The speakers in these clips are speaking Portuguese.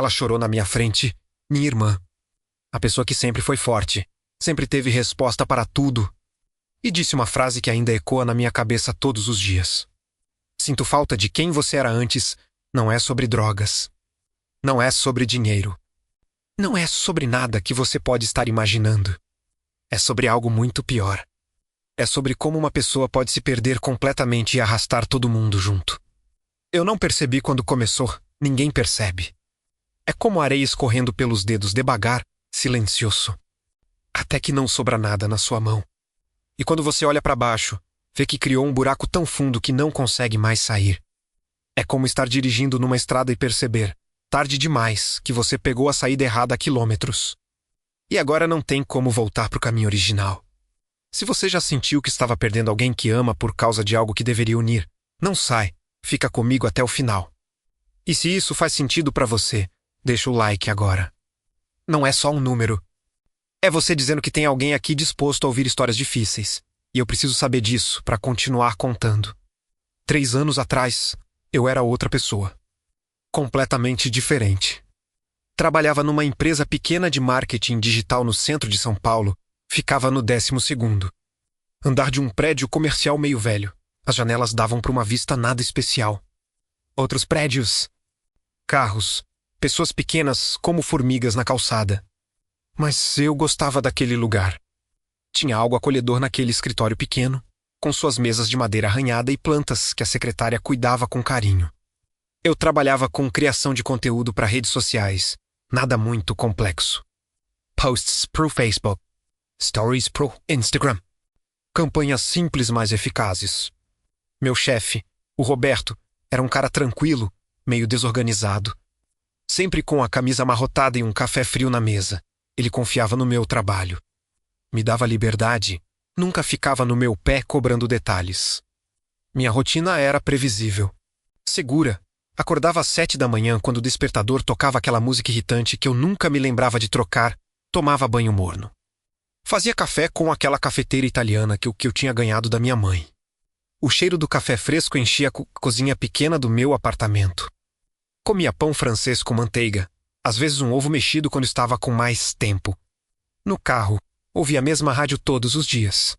Ela chorou na minha frente, minha irmã. A pessoa que sempre foi forte, sempre teve resposta para tudo. E disse uma frase que ainda ecoa na minha cabeça todos os dias. Sinto falta de quem você era antes, não é sobre drogas. Não é sobre dinheiro. Não é sobre nada que você pode estar imaginando. É sobre algo muito pior. É sobre como uma pessoa pode se perder completamente e arrastar todo mundo junto. Eu não percebi quando começou, ninguém percebe. É como areia escorrendo pelos dedos devagar, silencioso. Até que não sobra nada na sua mão. E quando você olha para baixo, vê que criou um buraco tão fundo que não consegue mais sair. É como estar dirigindo numa estrada e perceber, tarde demais, que você pegou a saída errada há quilômetros. E agora não tem como voltar para o caminho original. Se você já sentiu que estava perdendo alguém que ama por causa de algo que deveria unir, não sai, fica comigo até o final. E se isso faz sentido para você, deixa o like agora. Não é só um número. É você dizendo que tem alguém aqui disposto a ouvir histórias difíceis. E eu preciso saber disso para continuar contando. 3 anos atrás, eu era outra pessoa. Completamente diferente. Trabalhava numa empresa pequena de marketing digital no centro de São Paulo. Ficava no 12º. Andar de um prédio comercial meio velho. As janelas davam para uma vista nada especial. Outros prédios. Carros. Pessoas pequenas como formigas na calçada. Mas eu gostava daquele lugar. Tinha algo acolhedor naquele escritório pequeno, com suas mesas de madeira arranhada e plantas que a secretária cuidava com carinho. Eu trabalhava com criação de conteúdo para redes sociais, nada muito complexo. Posts pro Facebook, Stories pro Instagram. Campanhas simples, mas eficazes. Meu chefe, o Roberto, era um cara tranquilo, meio desorganizado. Sempre com a camisa amarrotada e um café frio na mesa. Ele confiava no meu trabalho. Me dava liberdade, nunca ficava no meu pé cobrando detalhes. Minha rotina era previsível. Segura. Acordava às 7 da manhã quando o despertador tocava aquela música irritante que eu nunca me lembrava de trocar, tomava banho morno. Fazia café com aquela cafeteira italiana que eu tinha ganhado da minha mãe. O cheiro do café fresco enchia a cozinha pequena do meu apartamento. Comia pão francês com manteiga, às vezes um ovo mexido quando estava com mais tempo. No carro, ouvia a mesma rádio todos os dias.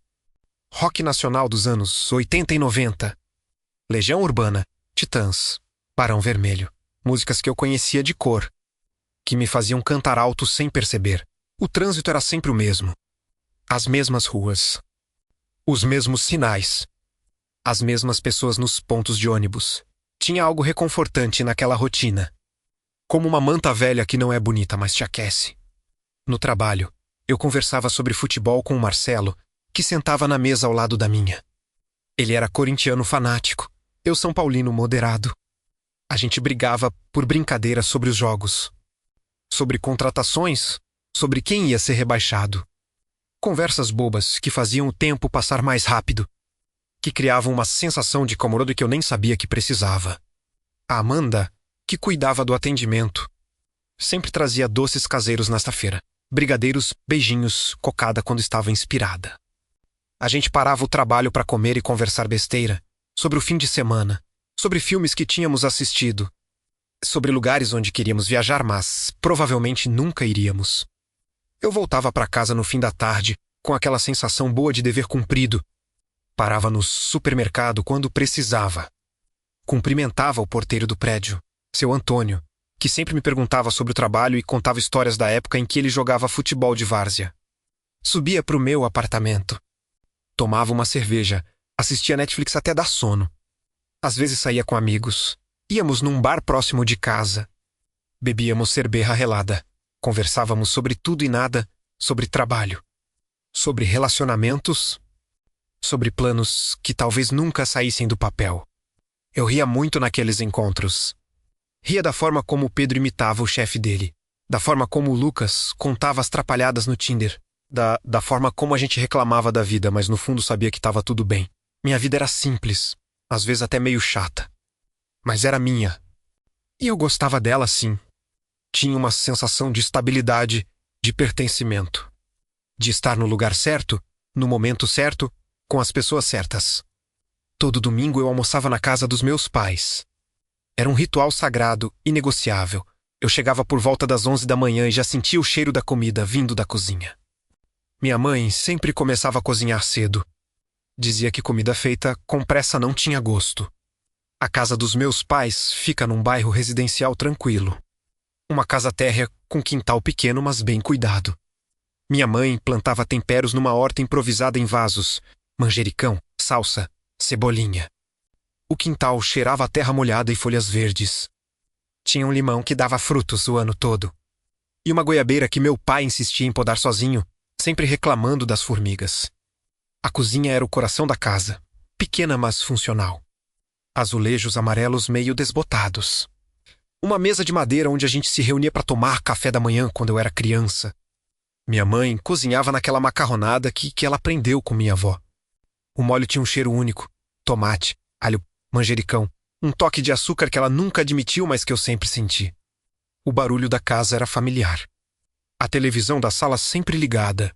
Rock nacional dos anos 80 e 90. Legião Urbana, Titãs, Barão Vermelho. Músicas que eu conhecia de cor, que me faziam cantar alto sem perceber. O trânsito era sempre o mesmo. As mesmas ruas. Os mesmos sinais. As mesmas pessoas nos pontos de ônibus. Tinha algo reconfortante naquela rotina. Como uma manta velha que não é bonita, mas te aquece. No trabalho, eu conversava sobre futebol com o Marcelo, que sentava na mesa ao lado da minha. Ele era corintiano fanático, eu São Paulino moderado. A gente brigava por brincadeira sobre os jogos. Sobre contratações, sobre quem ia ser rebaixado. Conversas bobas que faziam o tempo passar mais rápido, que criavam uma sensação de incômodo que eu nem sabia que precisava. A Amanda, que cuidava do atendimento, sempre trazia doces caseiros nesta feira. Brigadeiros, beijinhos, cocada quando estava inspirada. A gente parava o trabalho para comer e conversar besteira, sobre o fim de semana, sobre filmes que tínhamos assistido, sobre lugares onde queríamos viajar, mas provavelmente nunca iríamos. Eu voltava para casa no fim da tarde, com aquela sensação boa de dever cumprido. Parava no supermercado quando precisava. Cumprimentava o porteiro do prédio, seu Antônio, que sempre me perguntava sobre o trabalho e contava histórias da época em que ele jogava futebol de várzea. Subia para o meu apartamento. Tomava uma cerveja, assistia Netflix até dar sono. Às vezes saía com amigos. Íamos num bar próximo de casa. Bebíamos cerveja relada. Conversávamos sobre tudo e nada, sobre trabalho. Sobre relacionamentos. Sobre planos que talvez nunca saíssem do papel. Eu ria muito naqueles encontros. Ria da forma como o Pedro imitava o chefe dele. Da forma como o Lucas contava as trapalhadas no Tinder. Da forma como a gente reclamava da vida, mas no fundo sabia que estava tudo bem. Minha vida era simples, às vezes até meio chata. Mas era minha. E eu gostava dela, sim. Tinha uma sensação de estabilidade, de pertencimento. De estar no lugar certo, no momento certo, com as pessoas certas. Todo domingo eu almoçava na casa dos meus pais. Era um ritual sagrado, inegociável. Eu chegava por volta das 11 da manhã e já sentia o cheiro da comida vindo da cozinha. Minha mãe sempre começava a cozinhar cedo. Dizia que comida feita com pressa não tinha gosto. A casa dos meus pais fica num bairro residencial tranquilo. Uma casa térrea com quintal pequeno, mas bem cuidado. Minha mãe plantava temperos numa horta improvisada em vasos: manjericão, salsa, cebolinha. O quintal cheirava a terra molhada e folhas verdes. Tinha um limão que dava frutos o ano todo. E uma goiabeira que meu pai insistia em podar sozinho, sempre reclamando das formigas. A cozinha era o coração da casa, pequena mas funcional. Azulejos amarelos meio desbotados. Uma mesa de madeira onde a gente se reunia para tomar café da manhã quando eu era criança. Minha mãe cozinhava naquela macarronada que ela aprendeu com minha avó. O molho tinha um cheiro único: tomate, alho, manjericão, um toque de açúcar que ela nunca admitiu, mas que eu sempre senti. O barulho da casa era familiar. A televisão da sala sempre ligada.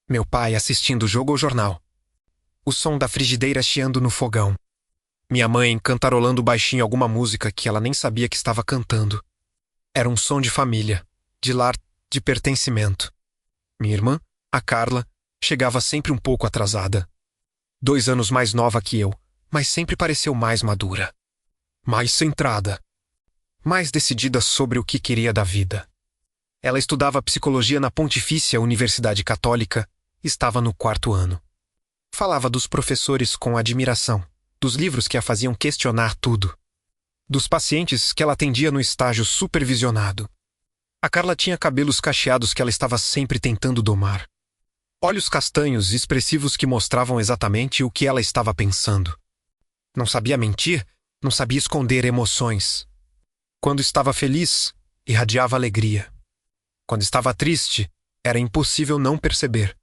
Meu pai assistindo o jogo ou jornal. O som da frigideira chiando no fogão. Minha mãe cantarolando baixinho alguma música que ela nem sabia que estava cantando. Era um som de família, de lar, de pertencimento. Minha irmã, a Carla, chegava sempre um pouco atrasada. 2 anos mais nova que eu, mas sempre pareceu mais madura. Mais centrada. Mais decidida sobre o que queria da vida. Ela estudava psicologia na Pontifícia Universidade Católica e estava no 4º ano. Falava dos professores com admiração, dos livros que a faziam questionar tudo, dos pacientes que ela atendia no estágio supervisionado. A Carla tinha cabelos cacheados que ela estava sempre tentando domar. Olhos castanhos expressivos que mostravam exatamente o que ela estava pensando. Não sabia mentir, não sabia esconder emoções. Quando estava feliz, irradiava alegria. Quando estava triste, era impossível não perceber.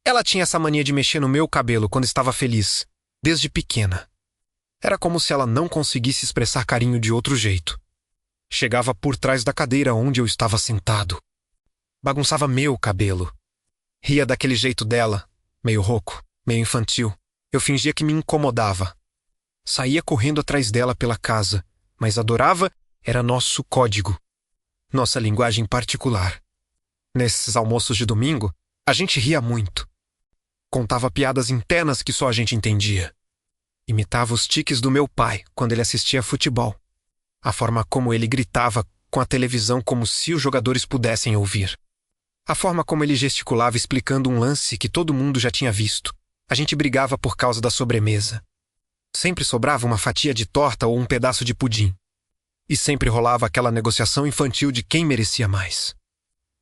Ela tinha essa mania de mexer no meu cabelo quando estava feliz, desde pequena. Era como se ela não conseguisse expressar carinho de outro jeito. Chegava por trás da cadeira onde eu estava sentado. Bagunçava meu cabelo. Ria daquele jeito dela, meio rouco, meio infantil. Eu fingia que me incomodava. Saía correndo atrás dela pela casa, mas adorava, era nosso código. Nossa linguagem particular. Nesses almoços de domingo, a gente ria muito. Contava piadas internas que só a gente entendia. Imitava os tiques do meu pai quando ele assistia futebol. A forma como ele gritava com a televisão como se os jogadores pudessem ouvir. A forma como ele gesticulava explicando um lance que todo mundo já tinha visto. A gente brigava por causa da sobremesa. Sempre sobrava uma fatia de torta ou um pedaço de pudim. E sempre rolava aquela negociação infantil de quem merecia mais.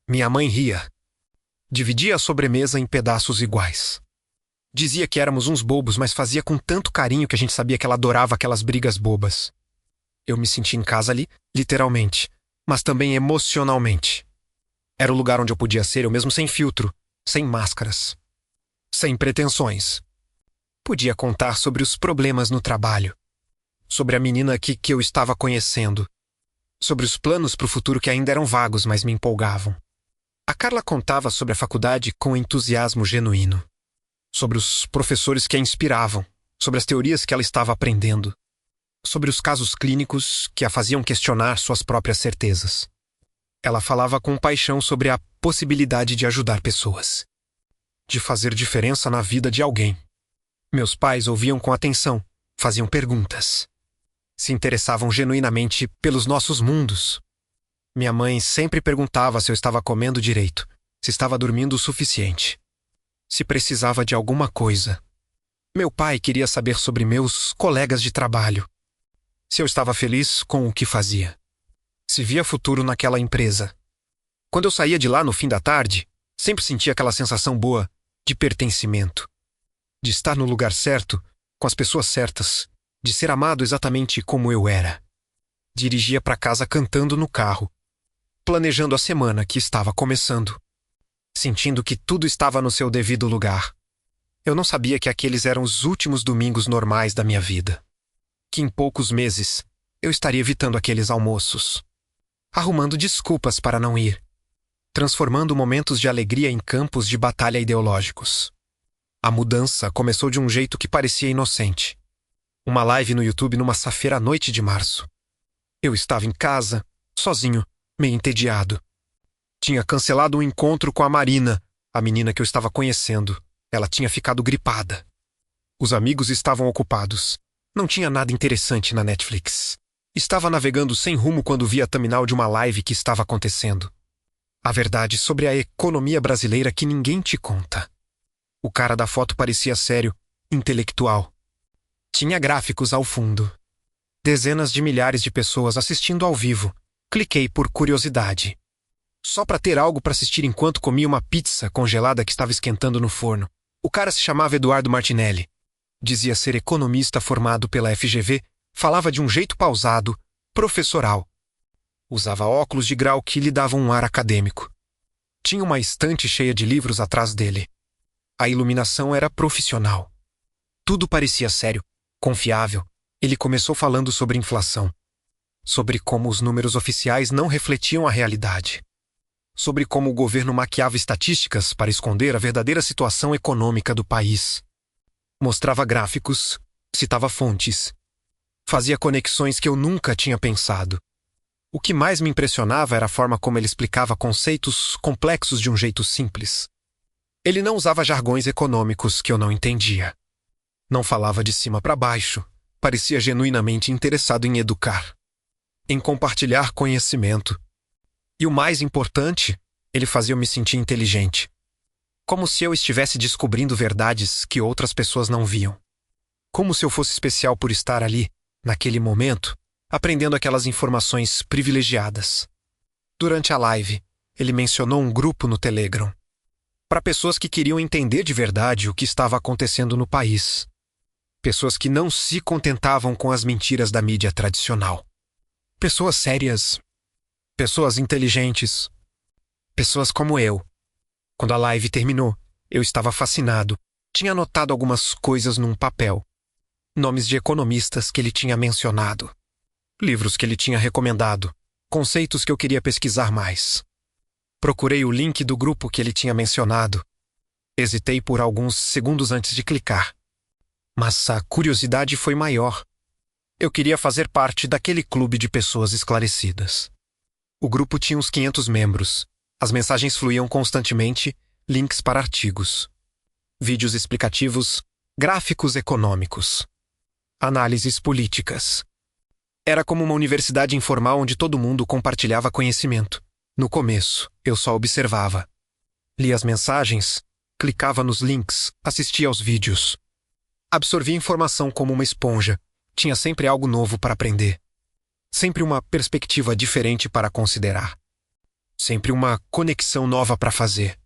Minha mãe ria. Dividia a sobremesa em pedaços iguais. Dizia que éramos uns bobos, mas fazia com tanto carinho que a gente sabia que ela adorava aquelas brigas bobas. Eu me senti em casa ali, literalmente, mas também emocionalmente. Era o lugar onde eu podia ser eu mesmo sem filtro, sem máscaras, sem pretensões. Podia contar sobre os problemas no trabalho, sobre a menina que eu estava conhecendo, sobre os planos para o futuro que ainda eram vagos, mas me empolgavam. A Carla contava sobre a faculdade com entusiasmo genuíno, sobre os professores que a inspiravam, sobre as teorias que ela estava aprendendo, sobre os casos clínicos que a faziam questionar suas próprias certezas. Ela falava com paixão sobre a possibilidade de ajudar pessoas, de fazer diferença na vida de alguém. Meus pais ouviam com atenção, faziam perguntas. Se interessavam genuinamente pelos nossos mundos. Minha mãe sempre perguntava se eu estava comendo direito, se estava dormindo o suficiente, se precisava de alguma coisa. Meu pai queria saber sobre meus colegas de trabalho, se eu estava feliz com o que fazia, se via futuro naquela empresa. Quando eu saía de lá no fim da tarde, sempre sentia aquela sensação boa de pertencimento, de estar no lugar certo, com as pessoas certas, de ser amado exatamente como eu era. Dirigia para casa cantando no carro, planejando a semana que estava começando, sentindo que tudo estava no seu devido lugar. Eu não sabia que aqueles eram os últimos domingos normais da minha vida, que em poucos meses eu estaria evitando aqueles almoços, arrumando desculpas para não ir, transformando momentos de alegria em campos de batalha ideológicos. A mudança começou de um jeito que parecia inocente. Uma live no YouTube numa safeira à noite de março. Eu estava em casa, sozinho, meio entediado. Tinha cancelado um encontro com a Marina, a menina que eu estava conhecendo. Ela tinha ficado gripada. Os amigos estavam ocupados. Não tinha nada interessante na Netflix. Estava navegando sem rumo quando vi a thumbnail de uma live que estava acontecendo. A verdade sobre a economia brasileira que ninguém te conta. O cara da foto parecia sério, intelectual. Tinha gráficos ao fundo. Dezenas de milhares de pessoas assistindo ao vivo. Cliquei por curiosidade. Só para ter algo para assistir enquanto comia uma pizza congelada que estava esquentando no forno. O cara se chamava Eduardo Martinelli. Dizia ser economista formado pela FGV, falava de um jeito pausado, professoral. Usava óculos de grau que lhe davam um ar acadêmico. Tinha uma estante cheia de livros atrás dele. A iluminação era profissional. Tudo parecia sério, confiável. Ele começou falando sobre inflação. Sobre como os números oficiais não refletiam a realidade. Sobre como o governo maquiava estatísticas para esconder a verdadeira situação econômica do país. Mostrava gráficos, citava fontes. Fazia conexões que eu nunca tinha pensado. O que mais me impressionava era a forma como ele explicava conceitos complexos de um jeito simples. Ele não usava jargões econômicos que eu não entendia. Não falava de cima para baixo. Parecia genuinamente interessado em educar. Em compartilhar conhecimento. E o mais importante, ele fazia eu me sentir inteligente. Como se eu estivesse descobrindo verdades que outras pessoas não viam. Como se eu fosse especial por estar ali, naquele momento, aprendendo aquelas informações privilegiadas. Durante a live, ele mencionou um grupo no Telegram. Para pessoas que queriam entender de verdade o que estava acontecendo no país. Pessoas que não se contentavam com as mentiras da mídia tradicional. Pessoas sérias. Pessoas inteligentes. Pessoas como eu. Quando a live terminou, eu estava fascinado. Tinha anotado algumas coisas num papel. Nomes de economistas que ele tinha mencionado. Livros que ele tinha recomendado. Conceitos que eu queria pesquisar mais. Procurei o link do grupo que ele tinha mencionado. Hesitei por alguns segundos antes de clicar. Mas a curiosidade foi maior. Eu queria fazer parte daquele clube de pessoas esclarecidas. O grupo tinha uns 500 membros. As mensagens fluíam constantemente, links para artigos. Vídeos explicativos, gráficos econômicos. Análises políticas. Era como uma universidade informal onde todo mundo compartilhava conhecimento. No começo, eu só observava. Lia as mensagens, clicava nos links, assistia aos vídeos. Absorvia informação como uma esponja. Tinha sempre algo novo para aprender. Sempre uma perspectiva diferente para considerar. Sempre uma conexão nova para fazer.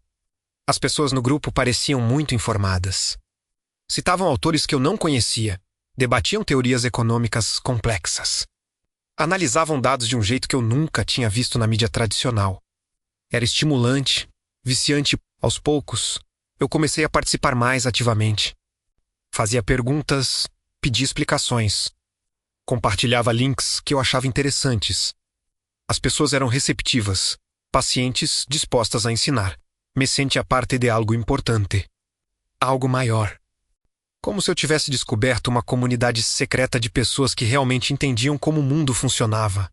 As pessoas no grupo pareciam muito informadas. Citavam autores que eu não conhecia. Debatiam teorias econômicas complexas. Analisavam dados de um jeito que eu nunca tinha visto na mídia tradicional. Era estimulante, viciante. Aos poucos, eu comecei a participar mais ativamente. Fazia perguntas, pedia explicações. Compartilhava links que eu achava interessantes. As pessoas eram receptivas, pacientes, dispostas a ensinar. Me sentia parte de algo importante. Algo maior. Como se eu tivesse descoberto uma comunidade secreta de pessoas que realmente entendiam como o mundo funcionava.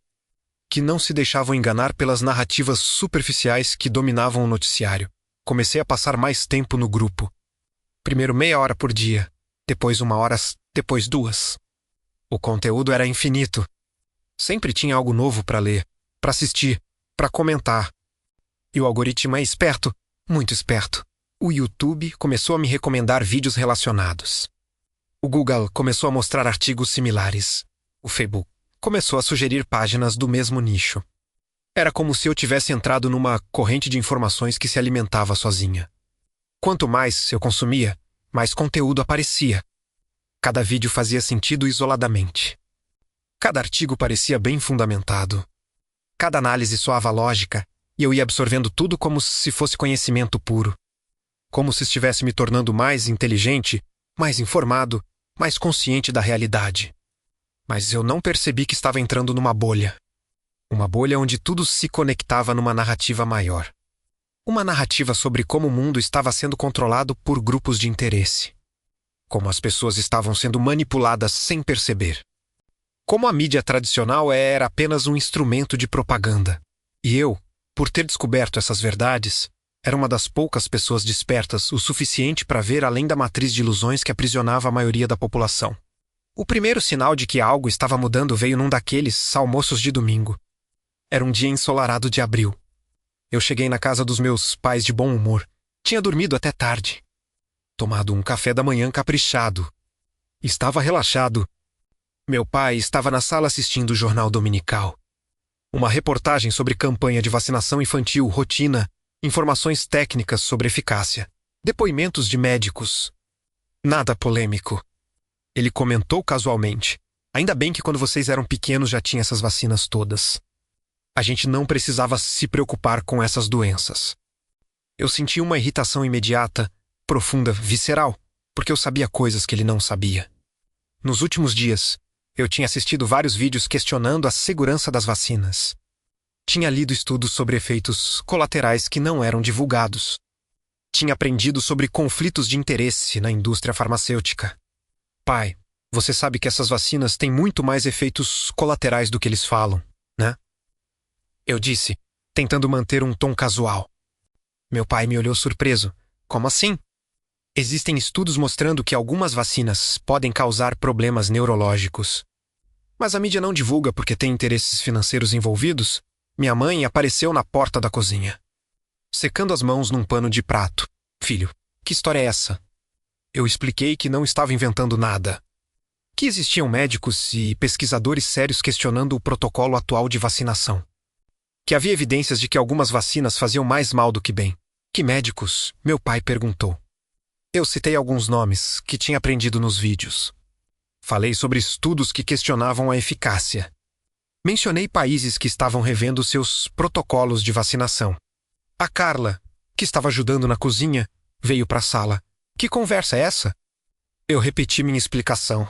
Que não se deixavam enganar pelas narrativas superficiais que dominavam o noticiário. Comecei a passar mais tempo no grupo. Primeiro meia hora por dia, depois 1 hora, depois 2. O conteúdo era infinito. Sempre tinha algo novo para ler, para assistir, para comentar. E o algoritmo é esperto, muito esperto. O YouTube começou a me recomendar vídeos relacionados. O Google começou a mostrar artigos similares. O Facebook começou a sugerir páginas do mesmo nicho. Era como se eu tivesse entrado numa corrente de informações que se alimentava sozinha. Quanto mais eu consumia, mais conteúdo aparecia. Cada vídeo fazia sentido isoladamente. Cada artigo parecia bem fundamentado. Cada análise soava lógica, e eu ia absorvendo tudo como se fosse conhecimento puro. Como se estivesse me tornando mais inteligente, mais informado, mais consciente da realidade. Mas eu não percebi que estava entrando numa bolha. Uma bolha onde tudo se conectava numa narrativa maior. Uma narrativa sobre como o mundo estava sendo controlado por grupos de interesse. Como as pessoas estavam sendo manipuladas sem perceber. Como a mídia tradicional era apenas um instrumento de propaganda. E eu, por ter descoberto essas verdades, era uma das poucas pessoas despertas o suficiente para ver além da matriz de ilusões que aprisionava a maioria da população. O primeiro sinal de que algo estava mudando veio num daqueles almoços de domingo. Era um dia ensolarado de abril. Eu cheguei na casa dos meus pais de bom humor. Tinha dormido até tarde. Tomado um café da manhã caprichado. Estava relaxado. Meu pai estava na sala assistindo o jornal dominical. Uma reportagem sobre campanha de vacinação infantil, rotina, informações técnicas sobre eficácia, depoimentos de médicos. Nada polêmico. Ele comentou casualmente. Ainda bem que quando vocês eram pequenos já tinha essas vacinas todas. A gente não precisava se preocupar com essas doenças. Eu senti uma irritação imediata, profunda, visceral, porque eu sabia coisas que ele não sabia. Nos últimos dias, eu tinha assistido vários vídeos questionando a segurança das vacinas. Tinha lido estudos sobre efeitos colaterais que não eram divulgados. Tinha aprendido sobre conflitos de interesse na indústria farmacêutica. Pai, você sabe que essas vacinas têm muito mais efeitos colaterais do que eles falam, né? Eu disse, tentando manter um tom casual. Meu pai me olhou surpreso. Como assim? Existem estudos mostrando que algumas vacinas podem causar problemas neurológicos. Mas a mídia não divulga porque tem interesses financeiros envolvidos? Minha mãe apareceu na porta da cozinha, secando as mãos num pano de prato. Filho, que história é essa? Eu expliquei que não estava inventando nada. Que existiam médicos e pesquisadores sérios questionando o protocolo atual de vacinação. Que havia evidências de que algumas vacinas faziam mais mal do que bem. Que médicos? Meu pai perguntou. Eu citei alguns nomes que tinha aprendido nos vídeos. Falei sobre estudos que questionavam a eficácia. Mencionei países que estavam revendo seus protocolos de vacinação. A Carla, que estava ajudando na cozinha, veio para a sala. Que conversa é essa? Eu repeti minha explicação.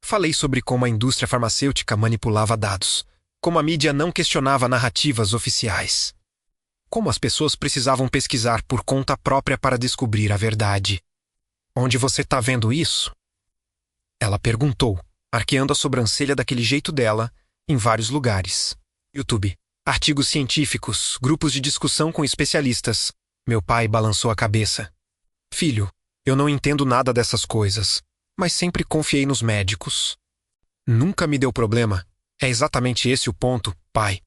Falei sobre como a indústria farmacêutica manipulava dados, como a mídia não questionava narrativas oficiais, como as pessoas precisavam pesquisar por conta própria para descobrir a verdade. Onde você está vendo isso? Ela perguntou, arqueando a sobrancelha daquele jeito dela, em vários lugares. YouTube, artigos científicos, grupos de discussão com especialistas. Meu pai balançou a cabeça. Filho, eu não entendo nada dessas coisas, mas sempre confiei nos médicos. Nunca me deu problema. É exatamente esse o ponto, pai.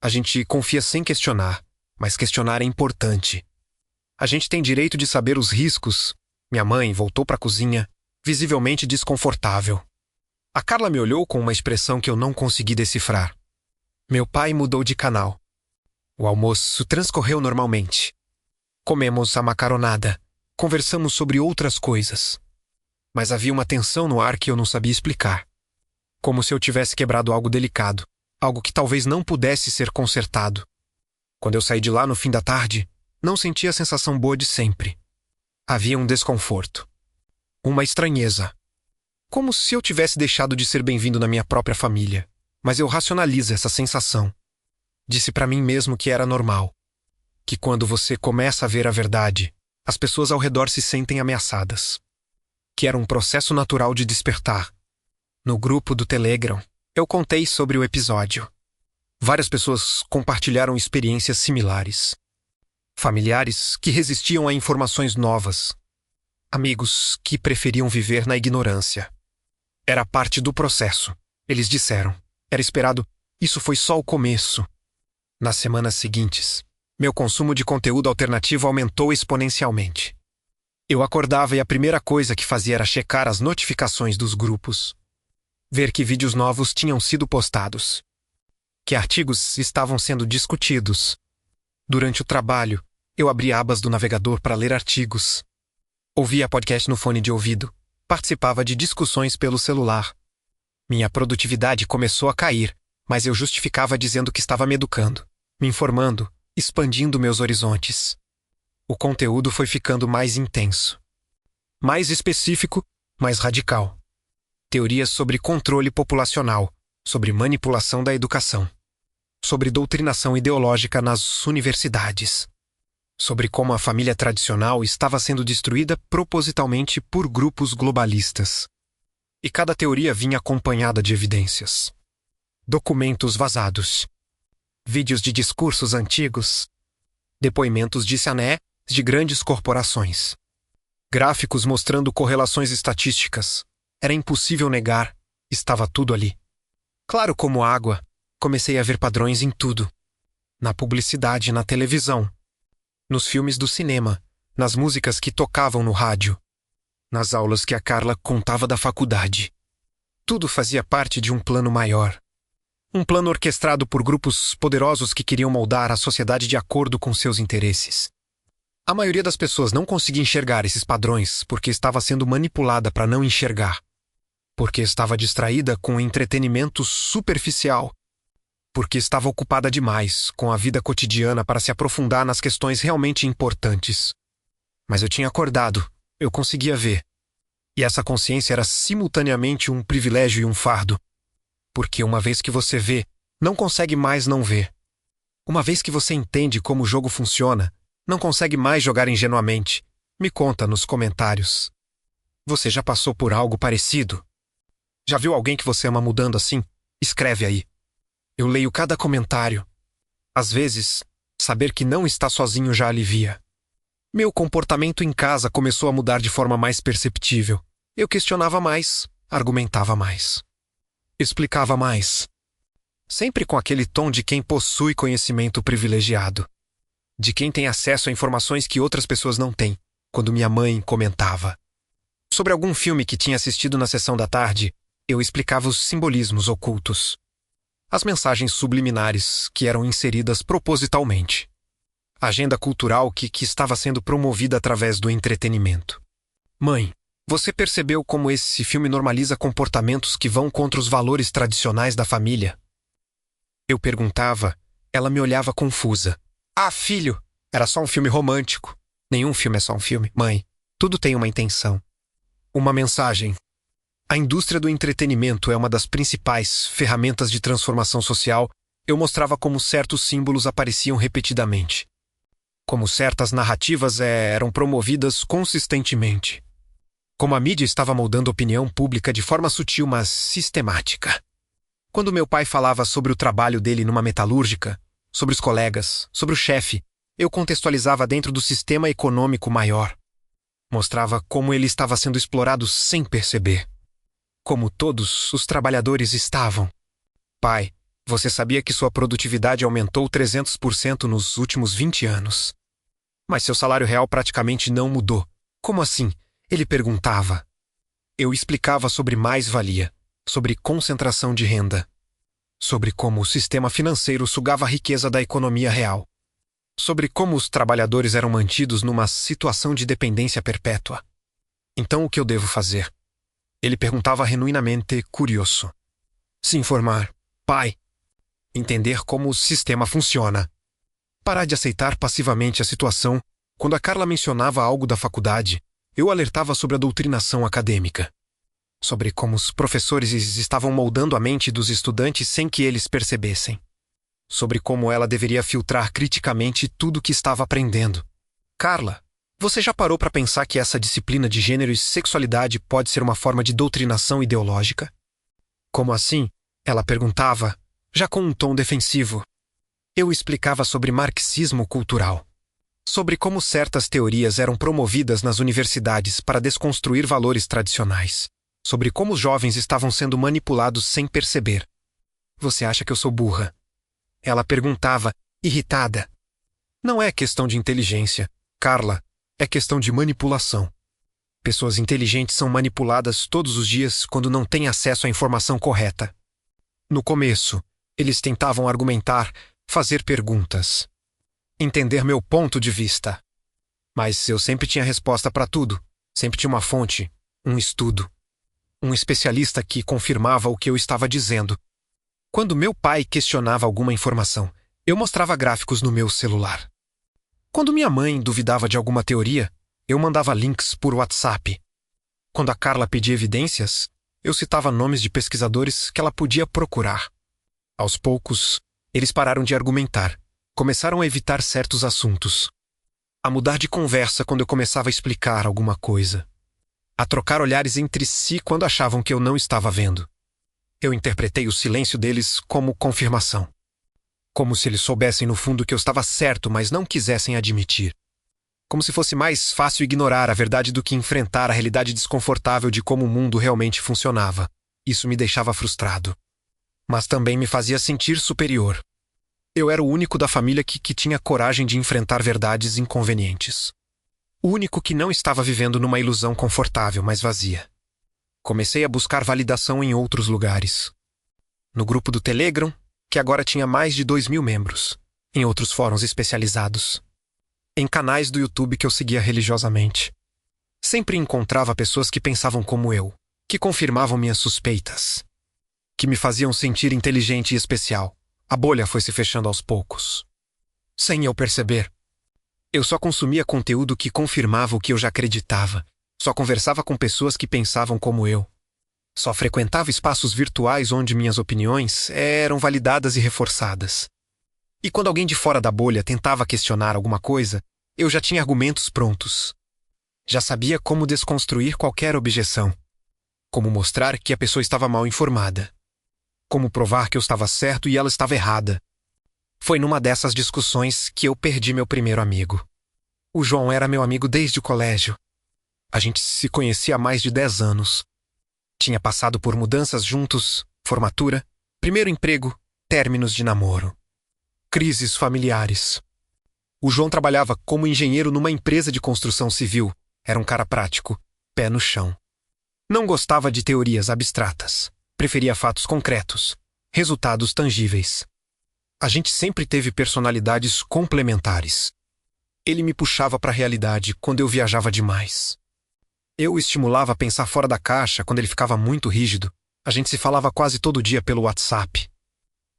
A gente confia sem questionar, mas questionar é importante. A gente tem direito de saber os riscos. Minha mãe voltou para a cozinha, visivelmente desconfortável. A Carla me olhou com uma expressão que eu não consegui decifrar. Meu pai mudou de canal. O almoço transcorreu normalmente. Comemos a macaronada. Conversamos sobre outras coisas. Mas havia uma tensão no ar que eu não sabia explicar. Como se eu tivesse quebrado algo delicado, algo que talvez não pudesse ser consertado. Quando eu saí de lá no fim da tarde, não senti a sensação boa de sempre. Havia um desconforto. Uma estranheza. Como se eu tivesse deixado de ser bem-vindo na minha própria família. Mas eu racionalizo essa sensação. Disse para mim mesmo que era normal. Que quando você começa a ver a verdade, as pessoas ao redor se sentem ameaçadas. Que era um processo natural de despertar. No grupo do Telegram, eu contei sobre o episódio. Várias pessoas compartilharam experiências similares. Familiares que resistiam a informações novas. Amigos que preferiam viver na ignorância. Era parte do processo, eles disseram. Era esperado, isso foi só o começo. Nas semanas seguintes, meu consumo de conteúdo alternativo aumentou exponencialmente. Eu acordava e a primeira coisa que fazia era checar as notificações dos grupos. Ver que vídeos novos tinham sido postados. Que artigos estavam sendo discutidos. Durante o trabalho, eu abria abas do navegador para ler artigos. Ouvia podcast no fone de ouvido. Participava de discussões pelo celular. Minha produtividade começou a cair, mas eu justificava dizendo que estava me educando, me informando, expandindo meus horizontes. O conteúdo foi ficando mais intenso. Mais específico, mais radical. Teorias sobre controle populacional, sobre manipulação da educação, sobre doutrinação ideológica nas universidades, sobre como a família tradicional estava sendo destruída propositalmente por grupos globalistas. E cada teoria vinha acompanhada de evidências. Documentos vazados. vídeos de discursos antigos, depoimentos de CNE de grandes corporações, gráficos mostrando correlações estatísticas. Era impossível negar, estava tudo ali. Claro como água, comecei a ver padrões em tudo. Na publicidade, na televisão, nos filmes do cinema, nas músicas que tocavam no rádio, nas aulas que a Carla contava da faculdade. Tudo fazia parte de um plano maior. Um plano orquestrado por grupos poderosos que queriam moldar a sociedade de acordo com seus interesses. A maioria das pessoas não conseguia enxergar esses padrões porque estava sendo manipulada para não enxergar. Porque estava distraída com o entretenimento superficial. Porque estava ocupada demais com a vida cotidiana para se aprofundar nas questões realmente importantes. Mas eu tinha acordado, eu conseguia ver. E essa consciência era simultaneamente um privilégio e um fardo. Porque uma vez que você vê, não consegue mais não ver. Uma vez que você entende como o jogo funciona, não consegue mais jogar ingenuamente. Me conta nos comentários. Você já passou por algo parecido? Já viu alguém que você ama mudando assim? Escreve aí. Eu leio cada comentário. Às vezes, saber que não está sozinho já alivia. Meu comportamento em casa começou a mudar de forma mais perceptível. Eu questionava mais, argumentava mais, explicava mais. Sempre com aquele tom de quem possui conhecimento privilegiado. De quem tem acesso a informações que outras pessoas não têm, quando minha mãe comentava. Sobre algum filme que tinha assistido na sessão da tarde, eu explicava os simbolismos ocultos. As mensagens subliminares que eram inseridas propositalmente. A agenda cultural que estava sendo promovida através do entretenimento. Mãe, você percebeu como esse filme normaliza comportamentos que vão contra os valores tradicionais da família? Eu perguntava, ela me olhava confusa. Ah, filho, era só um filme romântico. Nenhum filme é só um filme, mãe. Tudo tem uma intenção. Uma mensagem. A indústria do entretenimento é uma das principais ferramentas de transformação social. Eu mostrava como certos símbolos apareciam repetidamente. Como certas narrativas eram promovidas consistentemente. Como a mídia estava moldando a opinião pública de forma sutil, mas sistemática. Quando meu pai falava sobre o trabalho dele numa metalúrgica, sobre os colegas, sobre o chefe, eu contextualizava dentro do sistema econômico maior. Mostrava como ele estava sendo explorado sem perceber. Como todos os trabalhadores estavam. Pai, você sabia que sua produtividade aumentou 300% nos últimos 20 anos. Mas seu salário real praticamente não mudou. Como assim? Ele perguntava. Eu explicava sobre mais-valia, sobre concentração de renda, sobre como o sistema financeiro sugava a riqueza da economia real, sobre como os trabalhadores eram mantidos numa situação de dependência perpétua. Então o que eu devo fazer? Ele perguntava genuinamente curioso. Se informar. Pai. Entender como o sistema funciona. Parar de aceitar passivamente a situação. Quando a Carla mencionava algo da faculdade, eu alertava sobre a doutrinação acadêmica. Sobre como os professores estavam moldando a mente dos estudantes sem que eles percebessem. Sobre como ela deveria filtrar criticamente tudo o que estava aprendendo. Carla, você já parou para pensar que essa disciplina de gênero e sexualidade pode ser uma forma de doutrinação ideológica? Como assim? Ela perguntava, já com um tom defensivo. Eu explicava sobre marxismo cultural. Sobre como certas teorias eram promovidas nas universidades para desconstruir valores tradicionais. Sobre como os jovens estavam sendo manipulados sem perceber. Você acha que eu sou burra? Ela perguntava, irritada. Não é questão de inteligência, Carla. É questão de manipulação. Pessoas inteligentes são manipuladas todos os dias quando não têm acesso à informação correta. No começo, eles tentavam argumentar, fazer perguntas. Entender meu ponto de vista. Mas eu sempre tinha resposta para tudo. Sempre tinha uma fonte, um estudo. Um especialista que confirmava o que eu estava dizendo. Quando meu pai questionava alguma informação, eu mostrava gráficos no meu celular. Quando minha mãe duvidava de alguma teoria, eu mandava links por WhatsApp. Quando a Carla pedia evidências, eu citava nomes de pesquisadores que ela podia procurar. Aos poucos, eles pararam de argumentar, começaram a evitar certos assuntos, a mudar de conversa quando eu começava a explicar alguma coisa, a trocar olhares entre si quando achavam que eu não estava vendo. Eu interpretei o silêncio deles como confirmação. Como se eles soubessem no fundo que eu estava certo, mas não quisessem admitir. Como se fosse mais fácil ignorar a verdade do que enfrentar a realidade desconfortável de como o mundo realmente funcionava. Isso me deixava frustrado. Mas também me fazia sentir superior. Eu era o único da família que tinha coragem de enfrentar verdades inconvenientes. O único que não estava vivendo numa ilusão confortável, mas vazia. Comecei a buscar validação em outros lugares. No grupo do Telegram, que agora tinha mais de 2.000 membros. Em outros fóruns especializados. Em canais do YouTube que eu seguia religiosamente. Sempre encontrava pessoas que pensavam como eu, que confirmavam minhas suspeitas, que me faziam sentir inteligente e especial. A bolha foi se fechando aos poucos. Sem eu perceber. Eu só consumia conteúdo que confirmava o que eu já acreditava. Só conversava com pessoas que pensavam como eu. Só frequentava espaços virtuais onde minhas opiniões eram validadas e reforçadas. E quando alguém de fora da bolha tentava questionar alguma coisa, eu já tinha argumentos prontos. Já sabia como desconstruir qualquer objeção. Como mostrar que a pessoa estava mal informada. Como provar que eu estava certo e ela estava errada. Foi numa dessas discussões que eu perdi meu primeiro amigo. O João era meu amigo desde o colégio. A gente se conhecia há mais de 10 anos. Tinha passado por mudanças juntos, formatura, primeiro emprego, términos de namoro. Crises familiares. O João trabalhava como engenheiro numa empresa de construção civil. Era um cara prático, pé no chão. Não gostava de teorias abstratas. Preferia fatos concretos, resultados tangíveis. A gente sempre teve personalidades complementares. Ele me puxava para a realidade quando eu viajava demais. Eu o estimulava a pensar fora da caixa quando ele ficava muito rígido. A gente se falava quase todo dia pelo WhatsApp.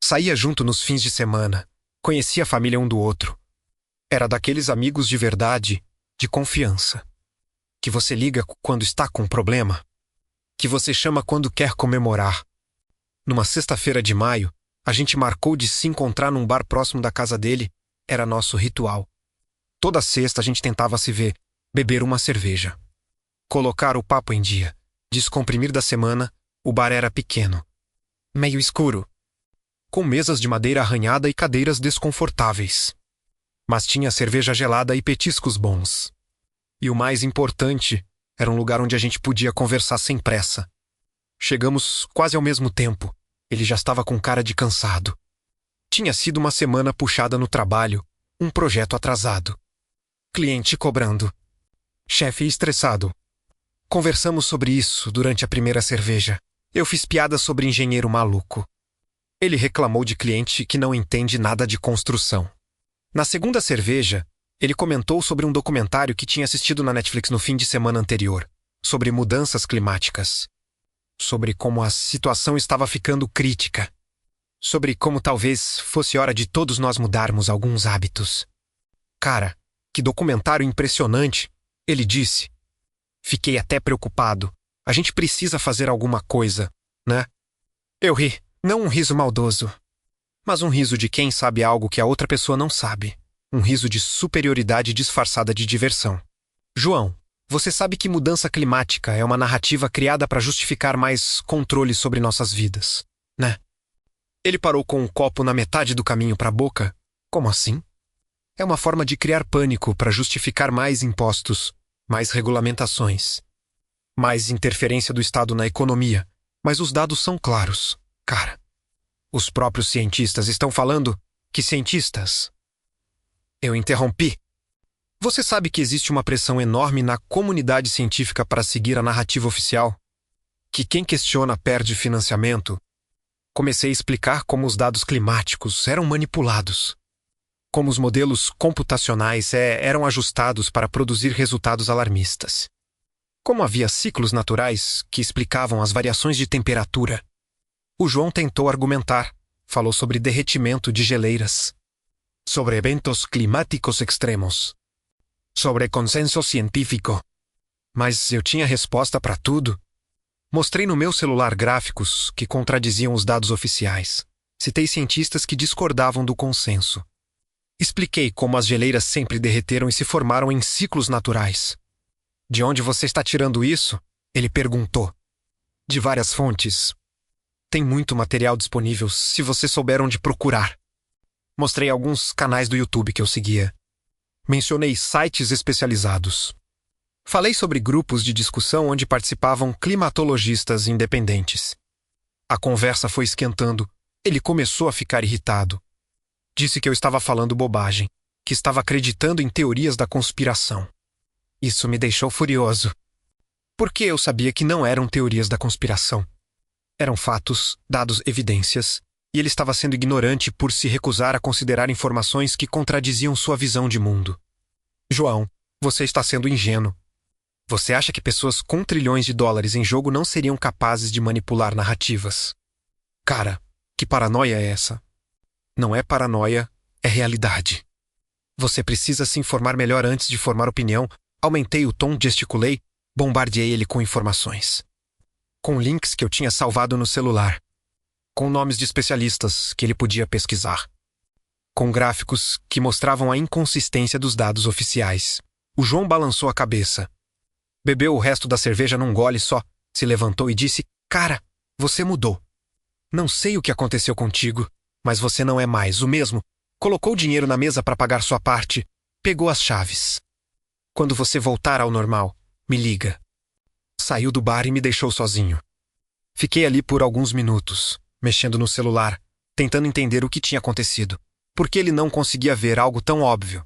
Saía junto nos fins de semana. Conhecia a família um do outro. Era daqueles amigos de verdade, de confiança. Que você liga quando está com um problema. Que você chama quando quer comemorar. Numa sexta-feira de maio, a gente marcou de se encontrar num bar próximo da casa dele. Era nosso ritual. Toda sexta a gente tentava se ver, beber uma cerveja. Colocar o papo em dia, descomprimir da semana. O bar era pequeno. Meio escuro. Com mesas de madeira arranhada e cadeiras desconfortáveis. Mas tinha cerveja gelada e petiscos bons. E o mais importante, era um lugar onde a gente podia conversar sem pressa. Chegamos quase ao mesmo tempo. Ele já estava com cara de cansado. Tinha sido uma semana puxada no trabalho, um projeto atrasado. Cliente cobrando. Chefe estressado. Conversamos sobre isso durante a primeira cerveja. Eu fiz piadas sobre engenheiro maluco. Ele reclamou de cliente que não entende nada de construção. Na segunda cerveja, ele comentou sobre um documentário que tinha assistido na Netflix no fim de semana anterior, sobre mudanças climáticas. Sobre como a situação estava ficando crítica. Sobre como talvez fosse hora de todos nós mudarmos alguns hábitos. Cara, que documentário impressionante, ele disse. Fiquei até preocupado. A gente precisa fazer alguma coisa, né? Eu ri. Não um riso maldoso, mas um riso de quem sabe algo que a outra pessoa não sabe. Um riso de superioridade disfarçada de diversão. João, você sabe que mudança climática é uma narrativa criada para justificar mais controle sobre nossas vidas, né? Ele parou com um copo na metade do caminho para a boca. Como assim? É uma forma de criar pânico para justificar mais impostos, mais regulamentações, mais interferência do Estado na economia. Mas os dados são claros. Cara, os próprios cientistas estão falando que cientistas... Eu interrompi. Você sabe que existe uma pressão enorme na comunidade científica para seguir a narrativa oficial? Que quem questiona perde financiamento? Comecei a explicar como os dados climáticos eram manipulados. Como os modelos computacionais eram ajustados para produzir resultados alarmistas. Como havia ciclos naturais que explicavam as variações de temperatura. O João tentou argumentar. Falou sobre derretimento de geleiras. Sobre eventos climáticos extremos. Sobre consenso científico. Mas eu tinha resposta para tudo. Mostrei no meu celular gráficos que contradiziam os dados oficiais. Citei cientistas que discordavam do consenso. Expliquei como as geleiras sempre derreteram e se formaram em ciclos naturais. De onde você está tirando isso? Ele perguntou. De várias fontes. Tem muito material disponível se você souber onde procurar. Mostrei alguns canais do YouTube que eu seguia. Mencionei sites especializados. Falei sobre grupos de discussão onde participavam climatologistas independentes. A conversa foi esquentando. Ele começou a ficar irritado. Disse que eu estava falando bobagem, que estava acreditando em teorias da conspiração. Isso me deixou furioso. Porque eu sabia que não eram teorias da conspiração. Eram fatos, dados, evidências, e ele estava sendo ignorante por se recusar a considerar informações que contradiziam sua visão de mundo. João, você está sendo ingênuo. Você acha que pessoas com trilhões de dólares em jogo não seriam capazes de manipular narrativas? Cara, que paranoia é essa? Não é paranoia, é realidade. Você precisa se informar melhor antes de formar opinião. Aumentei o tom, gesticulei, bombardeei ele com informações. Com links que eu tinha salvado no celular. Com nomes de especialistas que ele podia pesquisar. Com gráficos que mostravam a inconsistência dos dados oficiais. O João balançou a cabeça. Bebeu o resto da cerveja num gole só, se levantou e disse: Cara, você mudou. Não sei o que aconteceu contigo, mas você não é mais o mesmo. Colocou dinheiro na mesa para pagar sua parte. Pegou as chaves. Quando você voltar ao normal, me liga. Saiu do bar e me deixou sozinho. Fiquei ali por alguns minutos, mexendo no celular, tentando entender o que tinha acontecido. Por que ele não conseguia ver algo tão óbvio?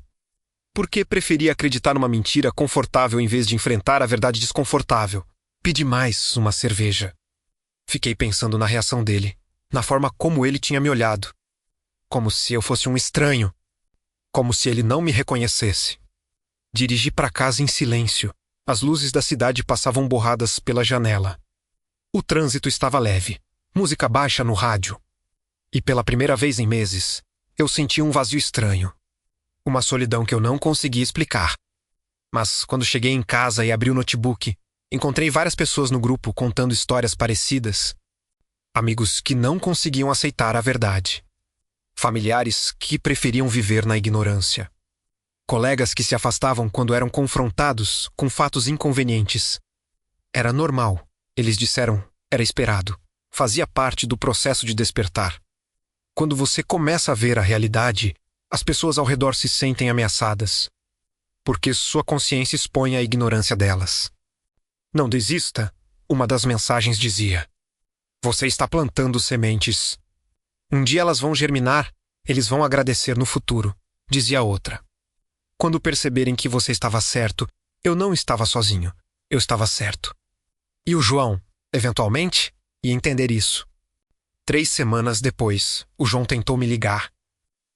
Por que preferia acreditar numa mentira confortável em vez de enfrentar a verdade desconfortável? Pedi mais uma cerveja. Fiquei pensando na reação dele, na forma como ele tinha me olhado. Como se eu fosse um estranho. Como se ele não me reconhecesse. Dirigi para casa em silêncio. As luzes da cidade passavam borradas pela janela. O trânsito estava leve. Música baixa no rádio. E pela primeira vez em meses, eu senti um vazio estranho. Uma solidão que eu não conseguia explicar. Mas quando cheguei em casa e abri o notebook, encontrei várias pessoas no grupo contando histórias parecidas. Amigos que não conseguiam aceitar a verdade. Familiares que preferiam viver na ignorância. Colegas que se afastavam quando eram confrontados com fatos inconvenientes. Era normal, eles disseram, era esperado. Fazia parte do processo de despertar. Quando você começa a ver a realidade, as pessoas ao redor se sentem ameaçadas. Porque sua consciência expõe a ignorância delas. Não desista, uma das mensagens dizia. Você está plantando sementes. Um dia elas vão germinar, eles vão agradecer no futuro, dizia outra. Quando perceberem que você estava certo, eu não estava sozinho, eu estava certo. E o João, eventualmente, ia entender isso. 3 semanas depois, o João tentou me ligar.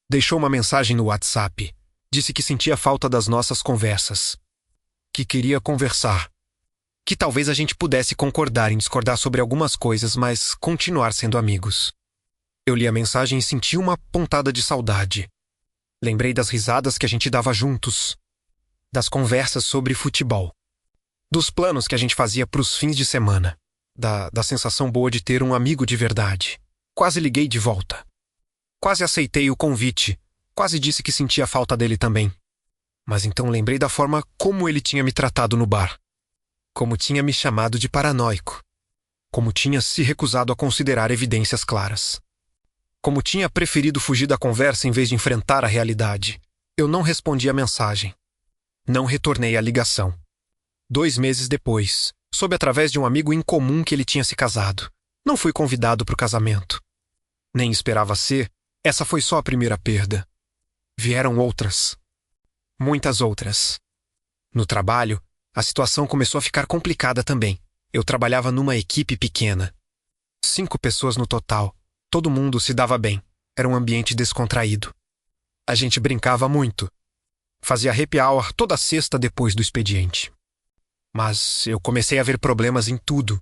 Deixou uma mensagem no WhatsApp. Disse que sentia falta das nossas conversas. Que queria conversar. Que talvez a gente pudesse concordar em discordar sobre algumas coisas, mas continuar sendo amigos. Eu li a mensagem e senti uma pontada de saudade. Lembrei das risadas que a gente dava juntos. Das conversas sobre futebol. Dos planos que a gente fazia para os fins de semana. Da sensação boa de ter um amigo de verdade. Quase liguei de volta. Quase aceitei o convite. Quase disse que sentia falta dele também. Mas então lembrei da forma como ele tinha me tratado no bar. Como tinha me chamado de paranoico. Como tinha se recusado a considerar evidências claras. Como tinha preferido fugir da conversa em vez de enfrentar a realidade. Eu não respondi a mensagem. Não retornei a ligação. 2 meses depois, soube através de um amigo em comum que ele tinha se casado. Não fui convidado para o casamento. Nem esperava ser, essa foi só a primeira perda. Vieram outras. Muitas outras. No trabalho, a situação começou a ficar complicada também. Eu trabalhava numa equipe pequena. 5 pessoas no total. Todo mundo se dava bem. Era um ambiente descontraído. A gente brincava muito. Fazia happy hour toda sexta depois do expediente. Mas eu comecei a ver problemas em tudo.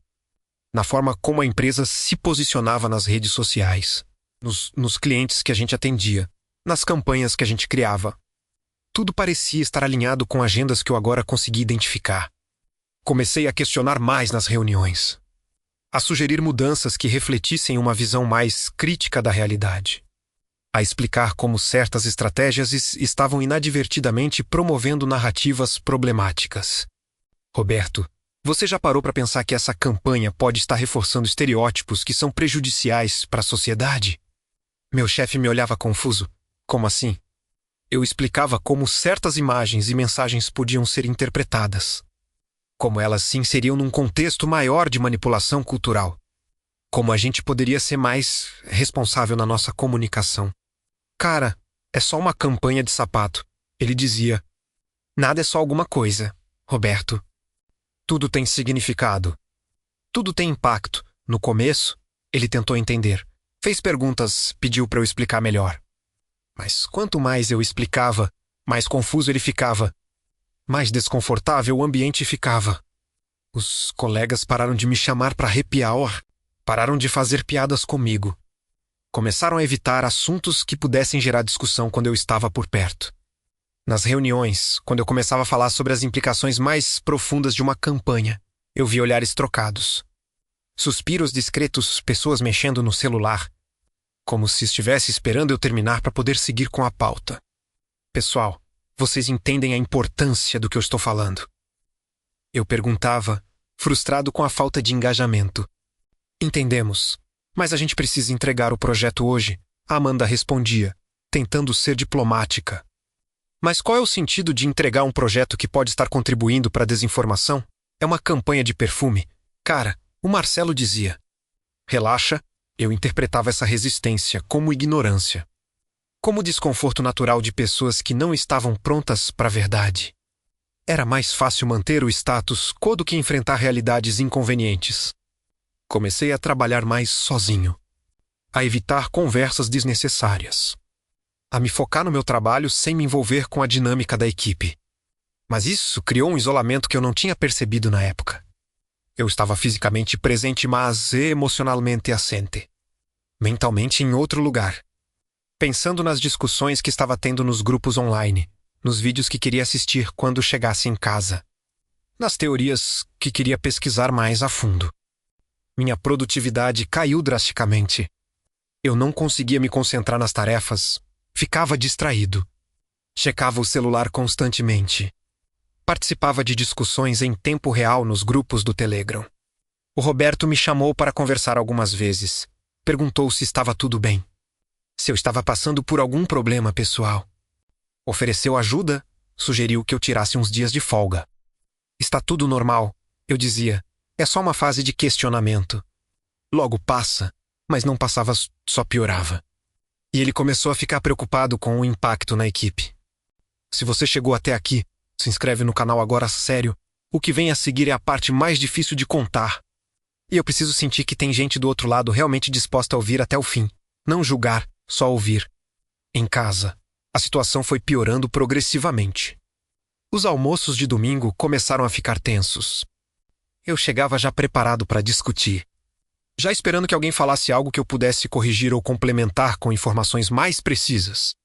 Na forma como a empresa se posicionava nas redes sociais. Nos clientes que a gente atendia. Nas campanhas que a gente criava. Tudo parecia estar alinhado com agendas que eu agora consegui identificar. Comecei a questionar mais nas reuniões. A sugerir mudanças que refletissem uma visão mais crítica da realidade. A explicar como certas estratégias estavam inadvertidamente promovendo narrativas problemáticas. Roberto, você já parou para pensar que essa campanha pode estar reforçando estereótipos que são prejudiciais para a sociedade? Meu chefe me olhava confuso. Como assim? Eu explicava como certas imagens e mensagens podiam ser interpretadas. Como elas se inseriam num contexto maior de manipulação cultural. Como a gente poderia ser mais responsável na nossa comunicação. Cara, é só uma campanha de sapato. Ele dizia. Nada é só alguma coisa, Roberto. Tudo tem significado. Tudo tem impacto. No começo, ele tentou entender. Fez perguntas, pediu para eu explicar melhor. Mas quanto mais eu explicava, mais confuso ele ficava. Mais desconfortável o ambiente ficava. Os colegas pararam de me chamar para happy hour. Pararam de fazer piadas comigo. Começaram a evitar assuntos que pudessem gerar discussão quando eu estava por perto. Nas reuniões, quando eu começava a falar sobre as implicações mais profundas de uma campanha, eu via olhares trocados. Suspiros discretos, pessoas mexendo no celular. Como se estivesse esperando eu terminar para poder seguir com a pauta. Pessoal, vocês entendem a importância do que eu estou falando? Eu perguntava, frustrado com a falta de engajamento. Entendemos, mas a gente precisa entregar o projeto hoje, a Amanda respondia, tentando ser diplomática. Mas qual é o sentido de entregar um projeto que pode estar contribuindo para a desinformação? É uma campanha de perfume. Cara, o Marcelo dizia. Relaxa, eu interpretava essa resistência como ignorância. Como desconforto natural de pessoas que não estavam prontas para a verdade. Era mais fácil manter o status quo do que enfrentar realidades inconvenientes. Comecei a trabalhar mais sozinho. A evitar conversas desnecessárias. A me focar no meu trabalho sem me envolver com a dinâmica da equipe. Mas isso criou um isolamento que eu não tinha percebido na época. Eu estava fisicamente presente, mas emocionalmente assente. Mentalmente em outro lugar. Pensando nas discussões que estava tendo nos grupos online, nos vídeos que queria assistir quando chegasse em casa. Nas teorias que queria pesquisar mais a fundo. Minha produtividade caiu drasticamente. Eu não conseguia me concentrar nas tarefas. Ficava distraído. Checava o celular constantemente. Participava de discussões em tempo real nos grupos do Telegram. O Roberto me chamou para conversar algumas vezes. Perguntou se estava tudo bem. Se eu estava passando por algum problema pessoal. Ofereceu ajuda, sugeriu que eu tirasse uns dias de folga. Está tudo normal, eu dizia. É só uma fase de questionamento. Logo passa, mas não passava, só piorava. E ele começou a ficar preocupado com o impacto na equipe. Se você chegou até aqui, se inscreve no canal agora sério. O que vem a seguir é a parte mais difícil de contar. E eu preciso sentir que tem gente do outro lado realmente disposta a ouvir até o fim. Não julgar, só ouvir. Em casa, a situação foi piorando progressivamente. Os almoços de domingo começaram a ficar tensos. Eu chegava já preparado para discutir. Já esperando que alguém falasse algo que eu pudesse corrigir ou complementar com informações mais precisas.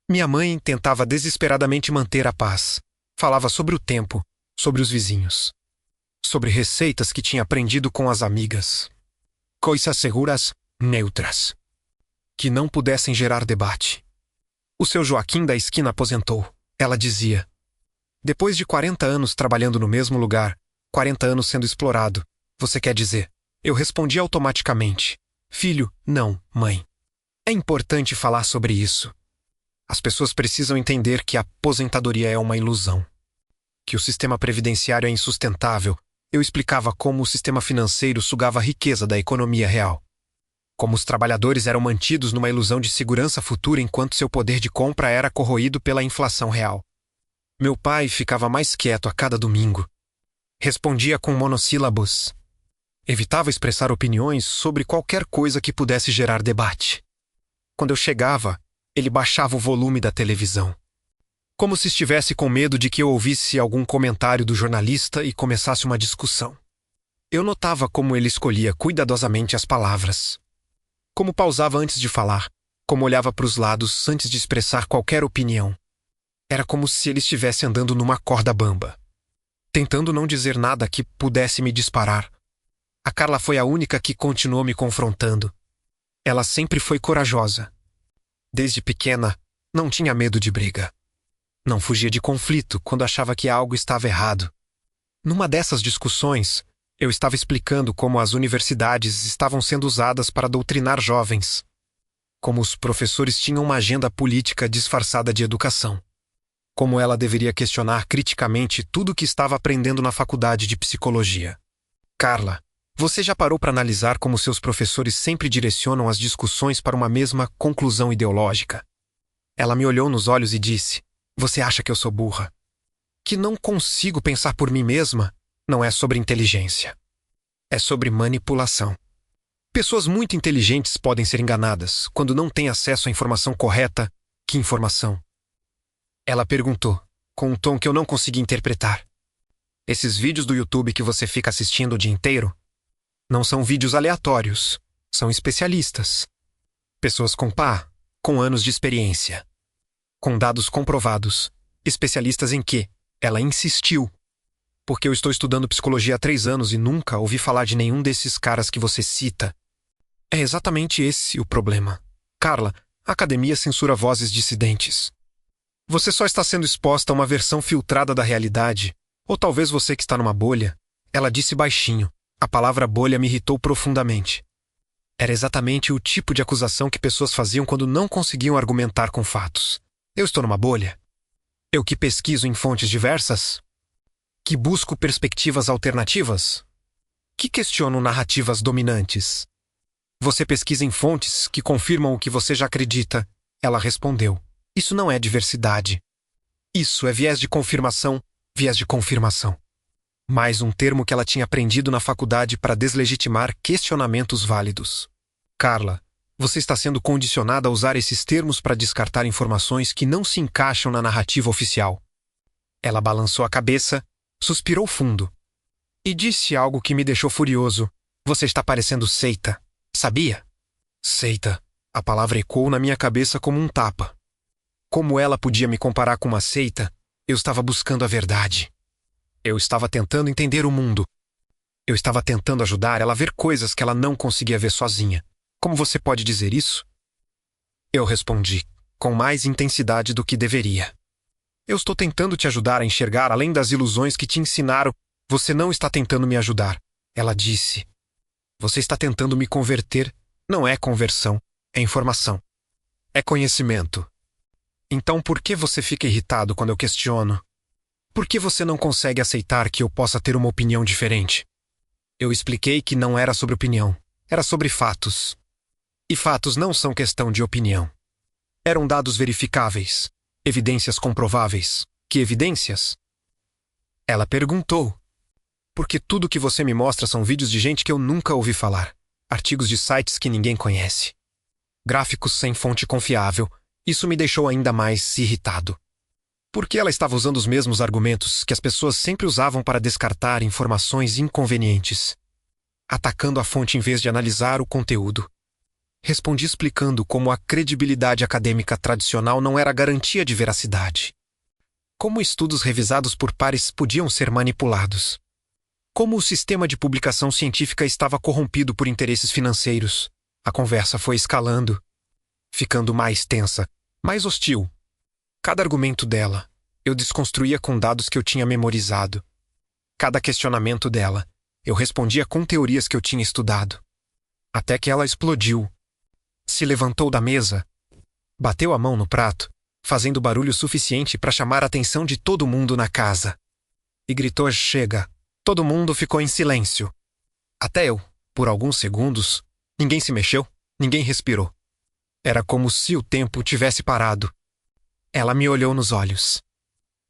Minha mãe tentava desesperadamente manter a paz. Falava sobre o tempo, sobre os vizinhos. Sobre receitas que tinha aprendido com as amigas. Coisas seguras, neutras. Que não pudessem gerar debate. O seu Joaquim da esquina aposentou. Ela dizia. Depois de 40 anos trabalhando no mesmo lugar, 40 anos sendo explorado, você quer dizer? Eu respondi automaticamente. Filho, não, mãe. É importante falar sobre isso. As pessoas precisam entender que a aposentadoria é uma ilusão. Que o sistema previdenciário é insustentável. Eu explicava como o sistema financeiro sugava a riqueza da economia real. Como os trabalhadores eram mantidos numa ilusão de segurança futura enquanto seu poder de compra era corroído pela inflação real. Meu pai ficava mais quieto a cada domingo. Respondia com monossílabos. Evitava expressar opiniões sobre qualquer coisa que pudesse gerar debate. Quando eu chegava, ele baixava o volume da televisão. Como se estivesse com medo de que eu ouvisse algum comentário do jornalista e começasse uma discussão. Eu notava como ele escolhia cuidadosamente as palavras. Como pausava antes de falar, como olhava para os lados antes de expressar qualquer opinião. Era como se ele estivesse andando numa corda bamba. Tentando não dizer nada que pudesse me disparar. A Carla foi a única que continuou me confrontando. Ela sempre foi corajosa. Desde pequena, não tinha medo de briga. Não fugia de conflito quando achava que algo estava errado. Numa dessas discussões, eu estava explicando como as universidades estavam sendo usadas para doutrinar jovens. Como os professores tinham uma agenda política disfarçada de educação. Como ela deveria questionar criticamente tudo o que estava aprendendo na faculdade de psicologia. Carla, você já parou para analisar como seus professores sempre direcionam as discussões para uma mesma conclusão ideológica? Ela me olhou nos olhos e disse: Você acha que eu sou burra? Que não consigo pensar por mim mesma? Não é sobre inteligência. É sobre manipulação. Pessoas muito inteligentes podem ser enganadas quando não têm acesso à informação correta. Que informação? Ela perguntou, com um tom que eu não consegui interpretar. Esses vídeos do YouTube que você fica assistindo o dia inteiro? Não são vídeos aleatórios. São especialistas. Pessoas com anos de experiência. Com dados comprovados. Especialistas em quê? Ela insistiu. Porque eu estou estudando psicologia há 3 anos e nunca ouvi falar de nenhum desses caras que você cita. É exatamente esse o problema. Carla, a academia censura vozes dissidentes. Você só está sendo exposta a uma versão filtrada da realidade. Ou talvez você que está numa bolha. Ela disse baixinho. A palavra bolha me irritou profundamente. Era exatamente o tipo de acusação que pessoas faziam quando não conseguiam argumentar com fatos. Eu estou numa bolha? Eu que pesquiso em fontes diversas? Que busco perspectivas alternativas? Que questiono narrativas dominantes? Você pesquisa em fontes que confirmam o que você já acredita. Ela respondeu. Isso não é diversidade. Isso é viés de confirmação, viés de confirmação. Mais um termo que ela tinha aprendido na faculdade para deslegitimar questionamentos válidos. Carla, você está sendo condicionada a usar esses termos para descartar informações que não se encaixam na narrativa oficial. Ela balançou a cabeça, suspirou fundo e disse algo que me deixou furioso. Você está parecendo seita. Sabia? Seita. A palavra ecoou na minha cabeça como um tapa. Como ela podia me comparar com uma seita? Eu estava buscando a verdade. Eu estava tentando entender o mundo. Eu estava tentando ajudar ela a ver coisas que ela não conseguia ver sozinha. Como você pode dizer isso? Eu respondi, com mais intensidade do que deveria. Eu estou tentando te ajudar a enxergar além das ilusões que te ensinaram. Você não está tentando me ajudar. Ela disse. Você está tentando me converter. Não é conversão, é informação. É conhecimento. Então por que você fica irritado quando eu questiono? Por que você não consegue aceitar que eu possa ter uma opinião diferente? Eu expliquei que não era sobre opinião, era sobre fatos. E fatos não são questão de opinião. Eram dados verificáveis, evidências comprováveis. Que evidências? Ela perguntou. Porque tudo que você me mostra são vídeos de gente que eu nunca ouvi falar. Artigos de sites que ninguém conhece. Gráficos sem fonte confiável. Isso me deixou ainda mais irritado. Porque ela estava usando os mesmos argumentos que as pessoas sempre usavam para descartar informações inconvenientes. Atacando a fonte em vez de analisar o conteúdo. Respondi explicando como a credibilidade acadêmica tradicional não era garantia de veracidade. Como estudos revisados por pares podiam ser manipulados. Como o sistema de publicação científica estava corrompido por interesses financeiros. A conversa foi escalando, ficando mais tensa, mais hostil. Cada argumento dela, eu desconstruía com dados que eu tinha memorizado. Cada questionamento dela, eu respondia com teorias que eu tinha estudado. Até que ela explodiu. Se levantou da mesa, bateu a mão no prato, fazendo barulho suficiente para chamar a atenção de todo mundo na casa. E gritou: chega! Todo mundo ficou em silêncio. Até eu, por alguns segundos, ninguém se mexeu, ninguém respirou. Era como se o tempo tivesse parado. Ela me olhou nos olhos.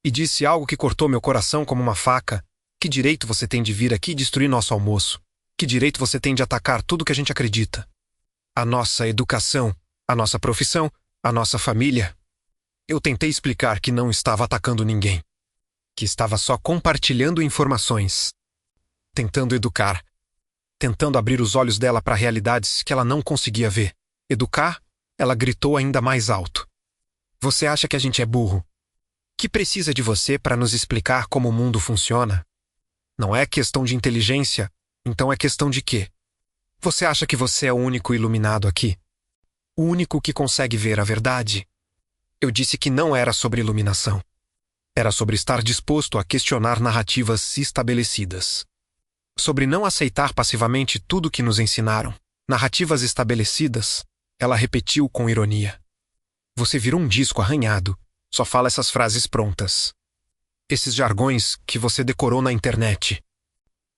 E disse algo que cortou meu coração como uma faca. Que direito você tem de vir aqui e destruir nosso almoço? Que direito você tem de atacar tudo que a gente acredita? A nossa educação, a nossa profissão, a nossa família. Eu tentei explicar que não estava atacando ninguém. Que estava só compartilhando informações. Tentando educar. Tentando abrir os olhos dela para realidades que ela não conseguia ver. Educar? Ela gritou ainda mais alto. Você acha que a gente é burro? Que precisa de você para nos explicar como o mundo funciona? Não é questão de inteligência, então é questão de quê? Você acha que você é o único iluminado aqui? O único que consegue ver a verdade? Eu disse que não era sobre iluminação. Era sobre estar disposto a questionar narrativas estabelecidas. Sobre não aceitar passivamente tudo que nos ensinaram. Narrativas estabelecidas. Ela repetiu com ironia. Você virou um disco arranhado. Só fala essas frases prontas. Esses jargões que você decorou na internet.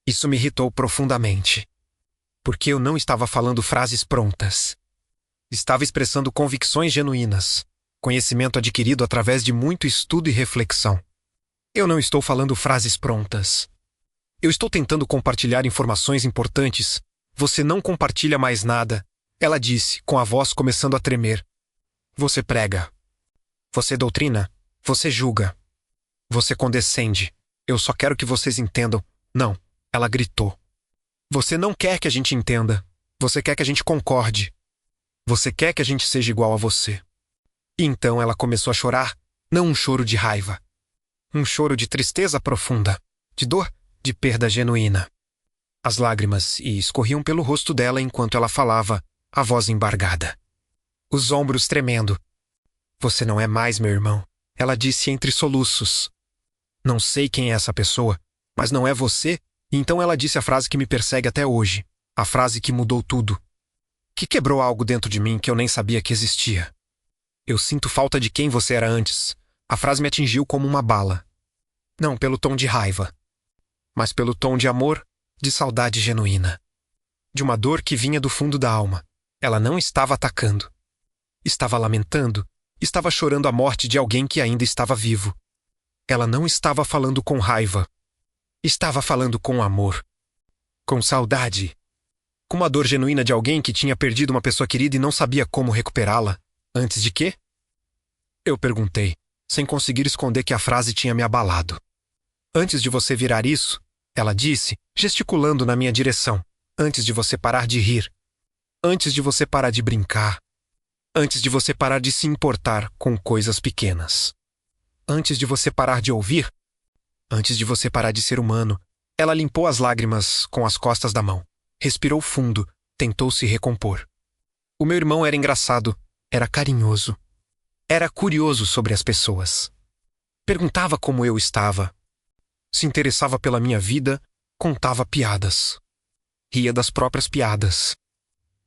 Isso me irritou profundamente. Porque eu não estava falando frases prontas. Estava expressando convicções genuínas. Conhecimento adquirido através de muito estudo e reflexão. Eu não estou falando frases prontas. Eu estou tentando compartilhar informações importantes. Você não compartilha mais nada. Ela disse, com a voz começando a tremer. Você prega. Você doutrina. Você julga. Você condescende. Eu só quero que vocês entendam. Não, ela gritou. Você não quer que a gente entenda. Você quer que a gente concorde. Você quer que a gente seja igual a você. E então ela começou a chorar, não um choro de raiva. Um choro de tristeza profunda, de dor, de perda genuína. As lágrimas escorriam pelo rosto dela enquanto ela falava, a voz embargada. Os ombros tremendo. Você não é mais meu irmão, ela disse entre soluços. Não sei quem é essa pessoa, mas não é você. E então ela disse a frase que me persegue até hoje, a frase que mudou tudo. Que quebrou algo dentro de mim que eu nem sabia que existia. Eu sinto falta de quem você era antes. A frase me atingiu como uma bala. Não pelo tom de raiva, mas pelo tom de amor, de saudade genuína. De uma dor que vinha do fundo da alma. Ela não estava atacando. Estava lamentando, estava chorando a morte de alguém que ainda estava vivo. Ela não estava falando com raiva. Estava falando com amor. Com saudade. Com uma dor genuína de alguém que tinha perdido uma pessoa querida e não sabia como recuperá-la. Antes de quê? Eu perguntei, sem conseguir esconder que a frase tinha me abalado. Antes de você virar isso, ela disse, gesticulando na minha direção. Antes de você parar de rir. Antes de você parar de brincar. Antes de você parar de se importar com coisas pequenas. Antes de você parar de ouvir. Antes de você parar de ser humano. Ela limpou as lágrimas com as costas da mão. Respirou fundo, tentou se recompor. O meu irmão era engraçado, era carinhoso. Era curioso sobre as pessoas. Perguntava como eu estava. Se interessava pela minha vida, contava piadas. Ria das próprias piadas.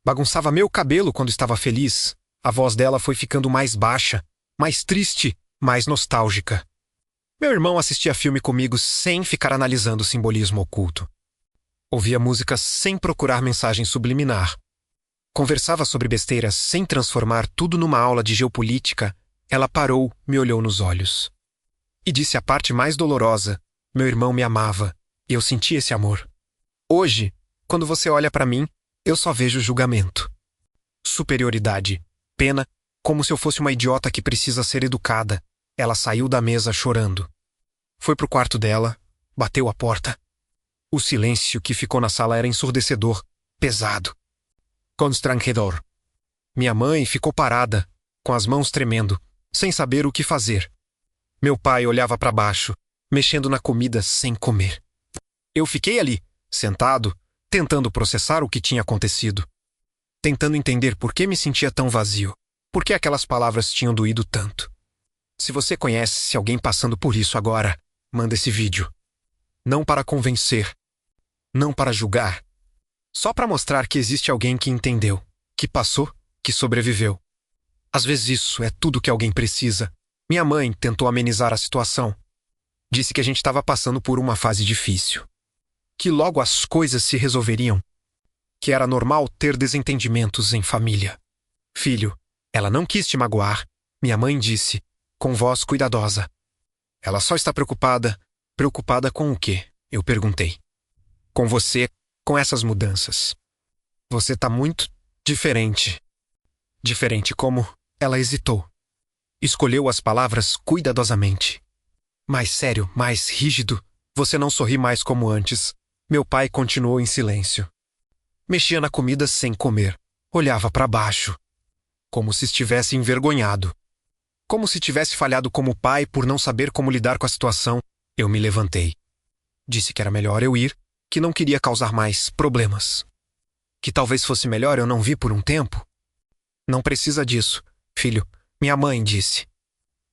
Bagunçava meu cabelo quando estava feliz. A voz dela foi ficando mais baixa, mais triste, mais nostálgica. Meu irmão assistia filme comigo sem ficar analisando o simbolismo oculto. Ouvia música sem procurar mensagem subliminar. Conversava sobre besteiras sem transformar tudo numa aula de geopolítica. Ela parou, me olhou nos olhos. E disse a parte mais dolorosa. Meu irmão me amava, e eu senti esse amor. Hoje, quando você olha para mim, eu só vejo julgamento. Superioridade, pena, como se eu fosse uma idiota que precisa ser educada. Ela saiu da mesa chorando. Foi pro quarto dela, bateu a porta. O silêncio que ficou na sala era ensurdecedor, pesado. Constrangedor. Minha mãe ficou parada, com as mãos tremendo, sem saber o que fazer. Meu pai olhava para baixo, mexendo na comida sem comer. Eu fiquei ali, sentado, tentando processar o que tinha acontecido. Tentando entender por que me sentia tão vazio, por que aquelas palavras tinham doído tanto. Se você conhece alguém passando por isso agora, manda esse vídeo. Não para convencer, não para julgar, só para mostrar que existe alguém que entendeu, que passou, que sobreviveu. Às vezes isso é tudo que alguém precisa. Minha mãe tentou amenizar a situação. Disse que a gente estava passando por uma fase difícil. Que logo as coisas se resolveriam. Que era normal ter desentendimentos em família. Filho, ela não quis te magoar. Minha mãe disse, com voz cuidadosa. Ela só está preocupada. Preocupada com o quê? Eu perguntei. Com você, com essas mudanças. Você está muito diferente. Diferente como? Ela hesitou. Escolheu as palavras cuidadosamente. Mais sério, mais rígido. Você não sorri mais como antes. Meu pai continuou em silêncio. Mexia na comida sem comer. Olhava para baixo. Como se estivesse envergonhado. Como se tivesse falhado como pai por não saber como lidar com a situação. Eu me levantei. Disse que era melhor eu ir, que não queria causar mais problemas. Que talvez fosse melhor eu não vir por um tempo. Não precisa disso, filho. Minha mãe disse.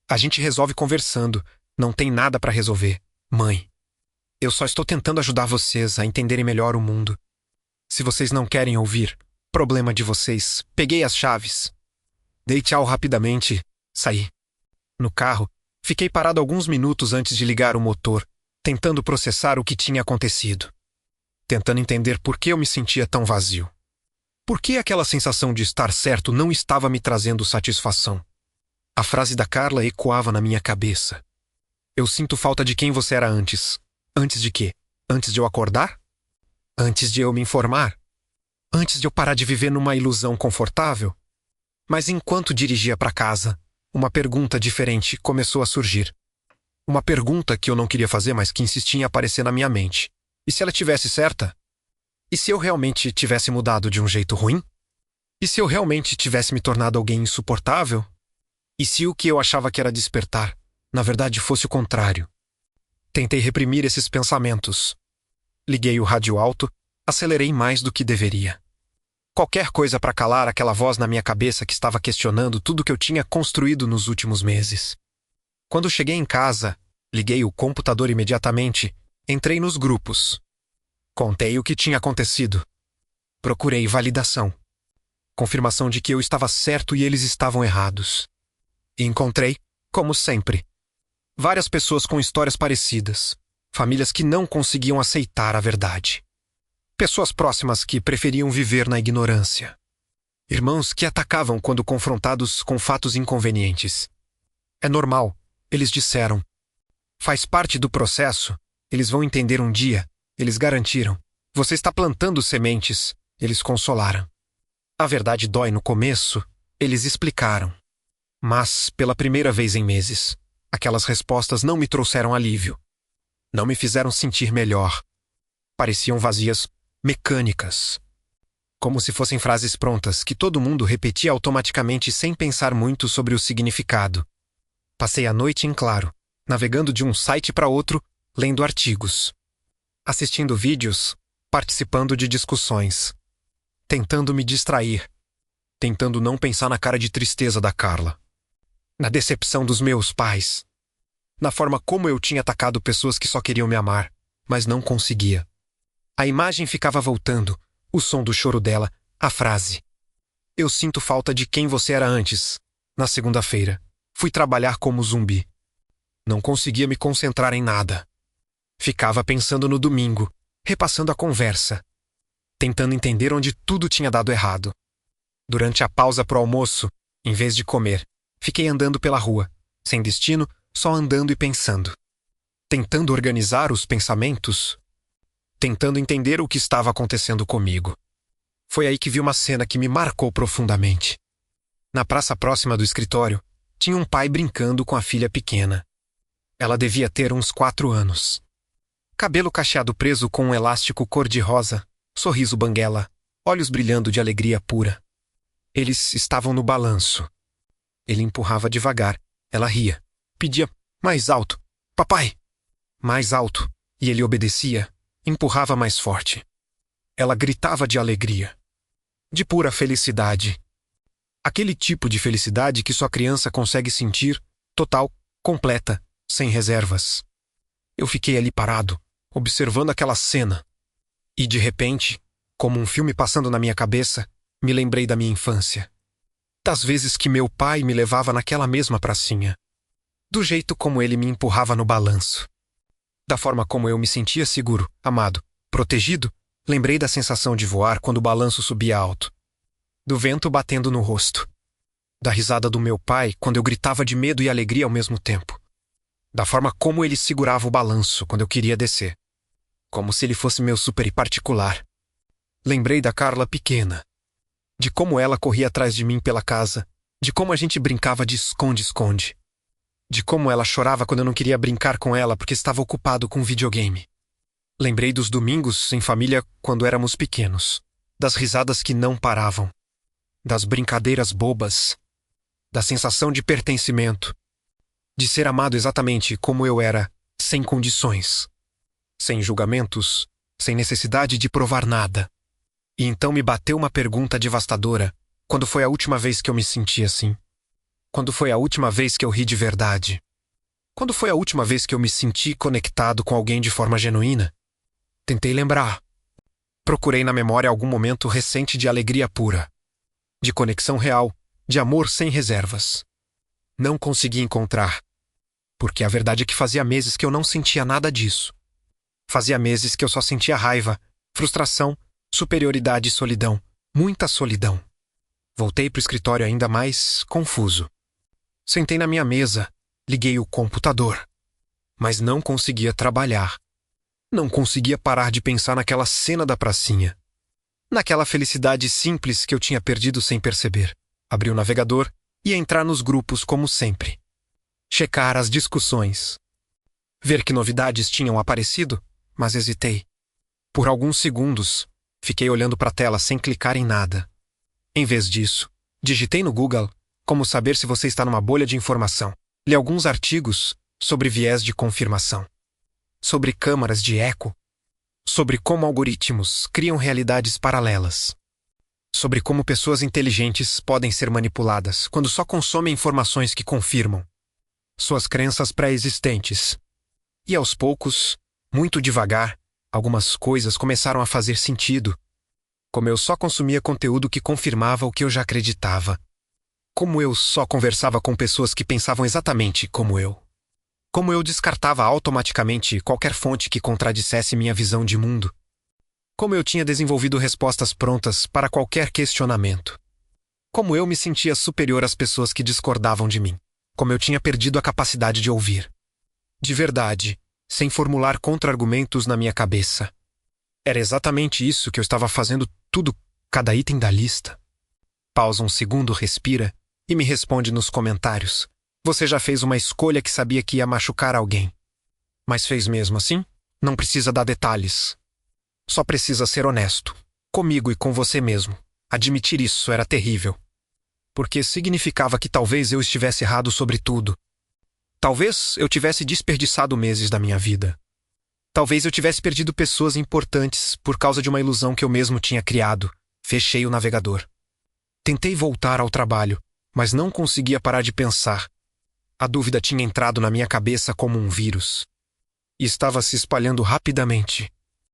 A gente resolve conversando. Não tem nada para resolver, mãe. Eu só estou tentando ajudar vocês a entenderem melhor o mundo. Se vocês não querem ouvir, Problema de vocês. Peguei as chaves. Dei tchau rapidamente. Saí. No carro, fiquei parado alguns minutos antes de ligar o motor, tentando processar o que tinha acontecido. Tentando entender por que eu me sentia tão vazio. Por que aquela sensação de estar certo não estava me trazendo satisfação? A frase da Carla ecoava na minha cabeça. Eu sinto falta de quem você era antes. Antes de quê? Antes de eu acordar? Antes de eu me informar? Antes de eu parar de viver numa ilusão confortável? Mas enquanto dirigia para casa, uma pergunta diferente começou a surgir. Uma pergunta que eu não queria fazer, mas que insistia em aparecer na minha mente. E se ela tivesse certa? E se eu realmente tivesse mudado de um jeito ruim? E se eu realmente tivesse me tornado alguém insuportável? E se o que eu achava que era despertar, na verdade fosse o contrário? Tentei reprimir esses pensamentos. Liguei o rádio alto, acelerei mais do que deveria. Qualquer coisa para calar aquela voz na minha cabeça que estava questionando tudo que eu tinha construído nos últimos meses. Quando cheguei em casa, liguei o computador imediatamente, entrei nos grupos. Contei o que tinha acontecido. Procurei validação. Confirmação de que eu estava certo e eles estavam errados. E encontrei, como sempre, várias pessoas com histórias parecidas, famílias que não conseguiam aceitar a verdade. Pessoas próximas que preferiam viver na ignorância. Irmãos que atacavam quando confrontados com fatos inconvenientes. É normal, eles disseram. Faz parte do processo, eles vão entender um dia, eles garantiram. Você está plantando sementes, eles consolaram. A verdade dói no começo, eles explicaram. Mas, pela primeira vez em meses, aquelas respostas não me trouxeram alívio. Não me fizeram sentir melhor. Pareciam vazias, mecânicas. Como se fossem frases prontas que todo mundo repetia automaticamente sem pensar muito sobre o significado. Passei a noite em claro, navegando de um site para outro, lendo artigos. Assistindo vídeos, participando de discussões. Tentando me distrair. Tentando não pensar na cara de tristeza da Carla. Na decepção dos meus pais. Na forma como eu tinha atacado pessoas que só queriam me amar, mas não conseguia. A imagem ficava voltando, o som do choro dela, a frase. Eu sinto falta de quem você era antes. Na segunda-feira, fui trabalhar como zumbi. Não conseguia me concentrar em nada. Ficava pensando no domingo, repassando a conversa, tentando entender onde tudo tinha dado errado. Durante a pausa pro almoço, em vez de comer, fiquei andando pela rua, sem destino, só andando e pensando. Tentando organizar os pensamentos, tentando entender o que estava acontecendo comigo. Foi aí que vi uma cena que me marcou profundamente. Na praça próxima do escritório, tinha um pai brincando com a filha pequena. Ela devia ter uns 4 anos. Cabelo cacheado preso com um elástico cor-de-rosa, sorriso banguela, olhos brilhando de alegria pura. Eles estavam no balanço. Ele empurrava devagar, ela ria, pedia mais alto, papai! Mais alto, e ele obedecia, empurrava mais forte. Ela gritava de alegria, de pura felicidade. Aquele tipo de felicidade que sua criança consegue sentir, total, completa, sem reservas. Eu fiquei ali parado, observando aquela cena. E de repente, como um filme passando na minha cabeça, me lembrei da minha infância. Das vezes que meu pai me levava naquela mesma pracinha. Do jeito como ele me empurrava no balanço. Da forma como eu me sentia seguro, amado, protegido, lembrei da sensação de voar quando o balanço subia alto. Do vento batendo no rosto. Da risada do meu pai quando eu gritava de medo e alegria ao mesmo tempo. Da forma como ele segurava o balanço quando eu queria descer. Como se ele fosse meu super particular. Lembrei da Carla pequena. De como ela corria atrás de mim pela casa. De como a gente brincava de esconde-esconde. De como ela chorava quando eu não queria brincar com ela porque estava ocupado com videogame. Lembrei dos domingos em família quando éramos pequenos. Das risadas que não paravam. Das brincadeiras bobas. Da sensação de pertencimento. De ser amado exatamente como eu era, sem condições. Sem julgamentos, sem necessidade de provar nada. E então me bateu uma pergunta devastadora. Quando foi a última vez que eu me senti assim? Quando foi a última vez que eu ri de verdade? Quando foi a última vez que eu me senti conectado com alguém de forma genuína? Tentei lembrar. Procurei na memória algum momento recente de alegria pura, de conexão real, de amor sem reservas. Não consegui encontrar, porque a verdade é que fazia meses que eu não sentia nada disso. Fazia meses que eu só sentia raiva, frustração, superioridade e solidão. Muita solidão. Voltei para o escritório ainda mais confuso. Sentei na minha mesa, liguei o computador. Mas não conseguia trabalhar. Não conseguia parar de pensar naquela cena da pracinha. Naquela felicidade simples que eu tinha perdido sem perceber. Abri o navegador e entrar nos grupos como sempre. Checar as discussões. Ver que novidades tinham aparecido, mas hesitei. Por alguns segundos, fiquei olhando para a tela sem clicar em nada. Em vez disso, digitei no Google como saber se você está numa bolha de informação. Li alguns artigos sobre viés de confirmação, sobre câmaras de eco, sobre como algoritmos criam realidades paralelas, sobre como pessoas inteligentes podem ser manipuladas quando só consomem informações que confirmam suas crenças pré-existentes. E aos poucos, muito devagar, algumas coisas começaram a fazer sentido. Como eu só consumia conteúdo que confirmava o que eu já acreditava. Como eu só conversava com pessoas que pensavam exatamente como eu. Como eu descartava automaticamente qualquer fonte que contradissesse minha visão de mundo. Como eu tinha desenvolvido respostas prontas para qualquer questionamento. Como eu me sentia superior às pessoas que discordavam de mim. Como eu tinha perdido a capacidade de ouvir. De verdade, sem formular contra-argumentos na minha cabeça. Era exatamente isso que eu estava fazendo tudo, cada item da lista. Pausa um segundo, respira e me responde nos comentários. Você já fez uma escolha que sabia que ia machucar alguém. Mas fez mesmo assim? Não precisa dar detalhes. Só precisa ser honesto. Comigo e com você mesmo. Admitir isso era terrível. Porque significava que talvez eu estivesse errado sobre tudo. Talvez eu tivesse desperdiçado meses da minha vida. Talvez eu tivesse perdido pessoas importantes por causa de uma ilusão que eu mesmo tinha criado. Fechei o navegador. Tentei voltar ao trabalho, mas não conseguia parar de pensar. A dúvida tinha entrado na minha cabeça como um vírus. E estava se espalhando rapidamente.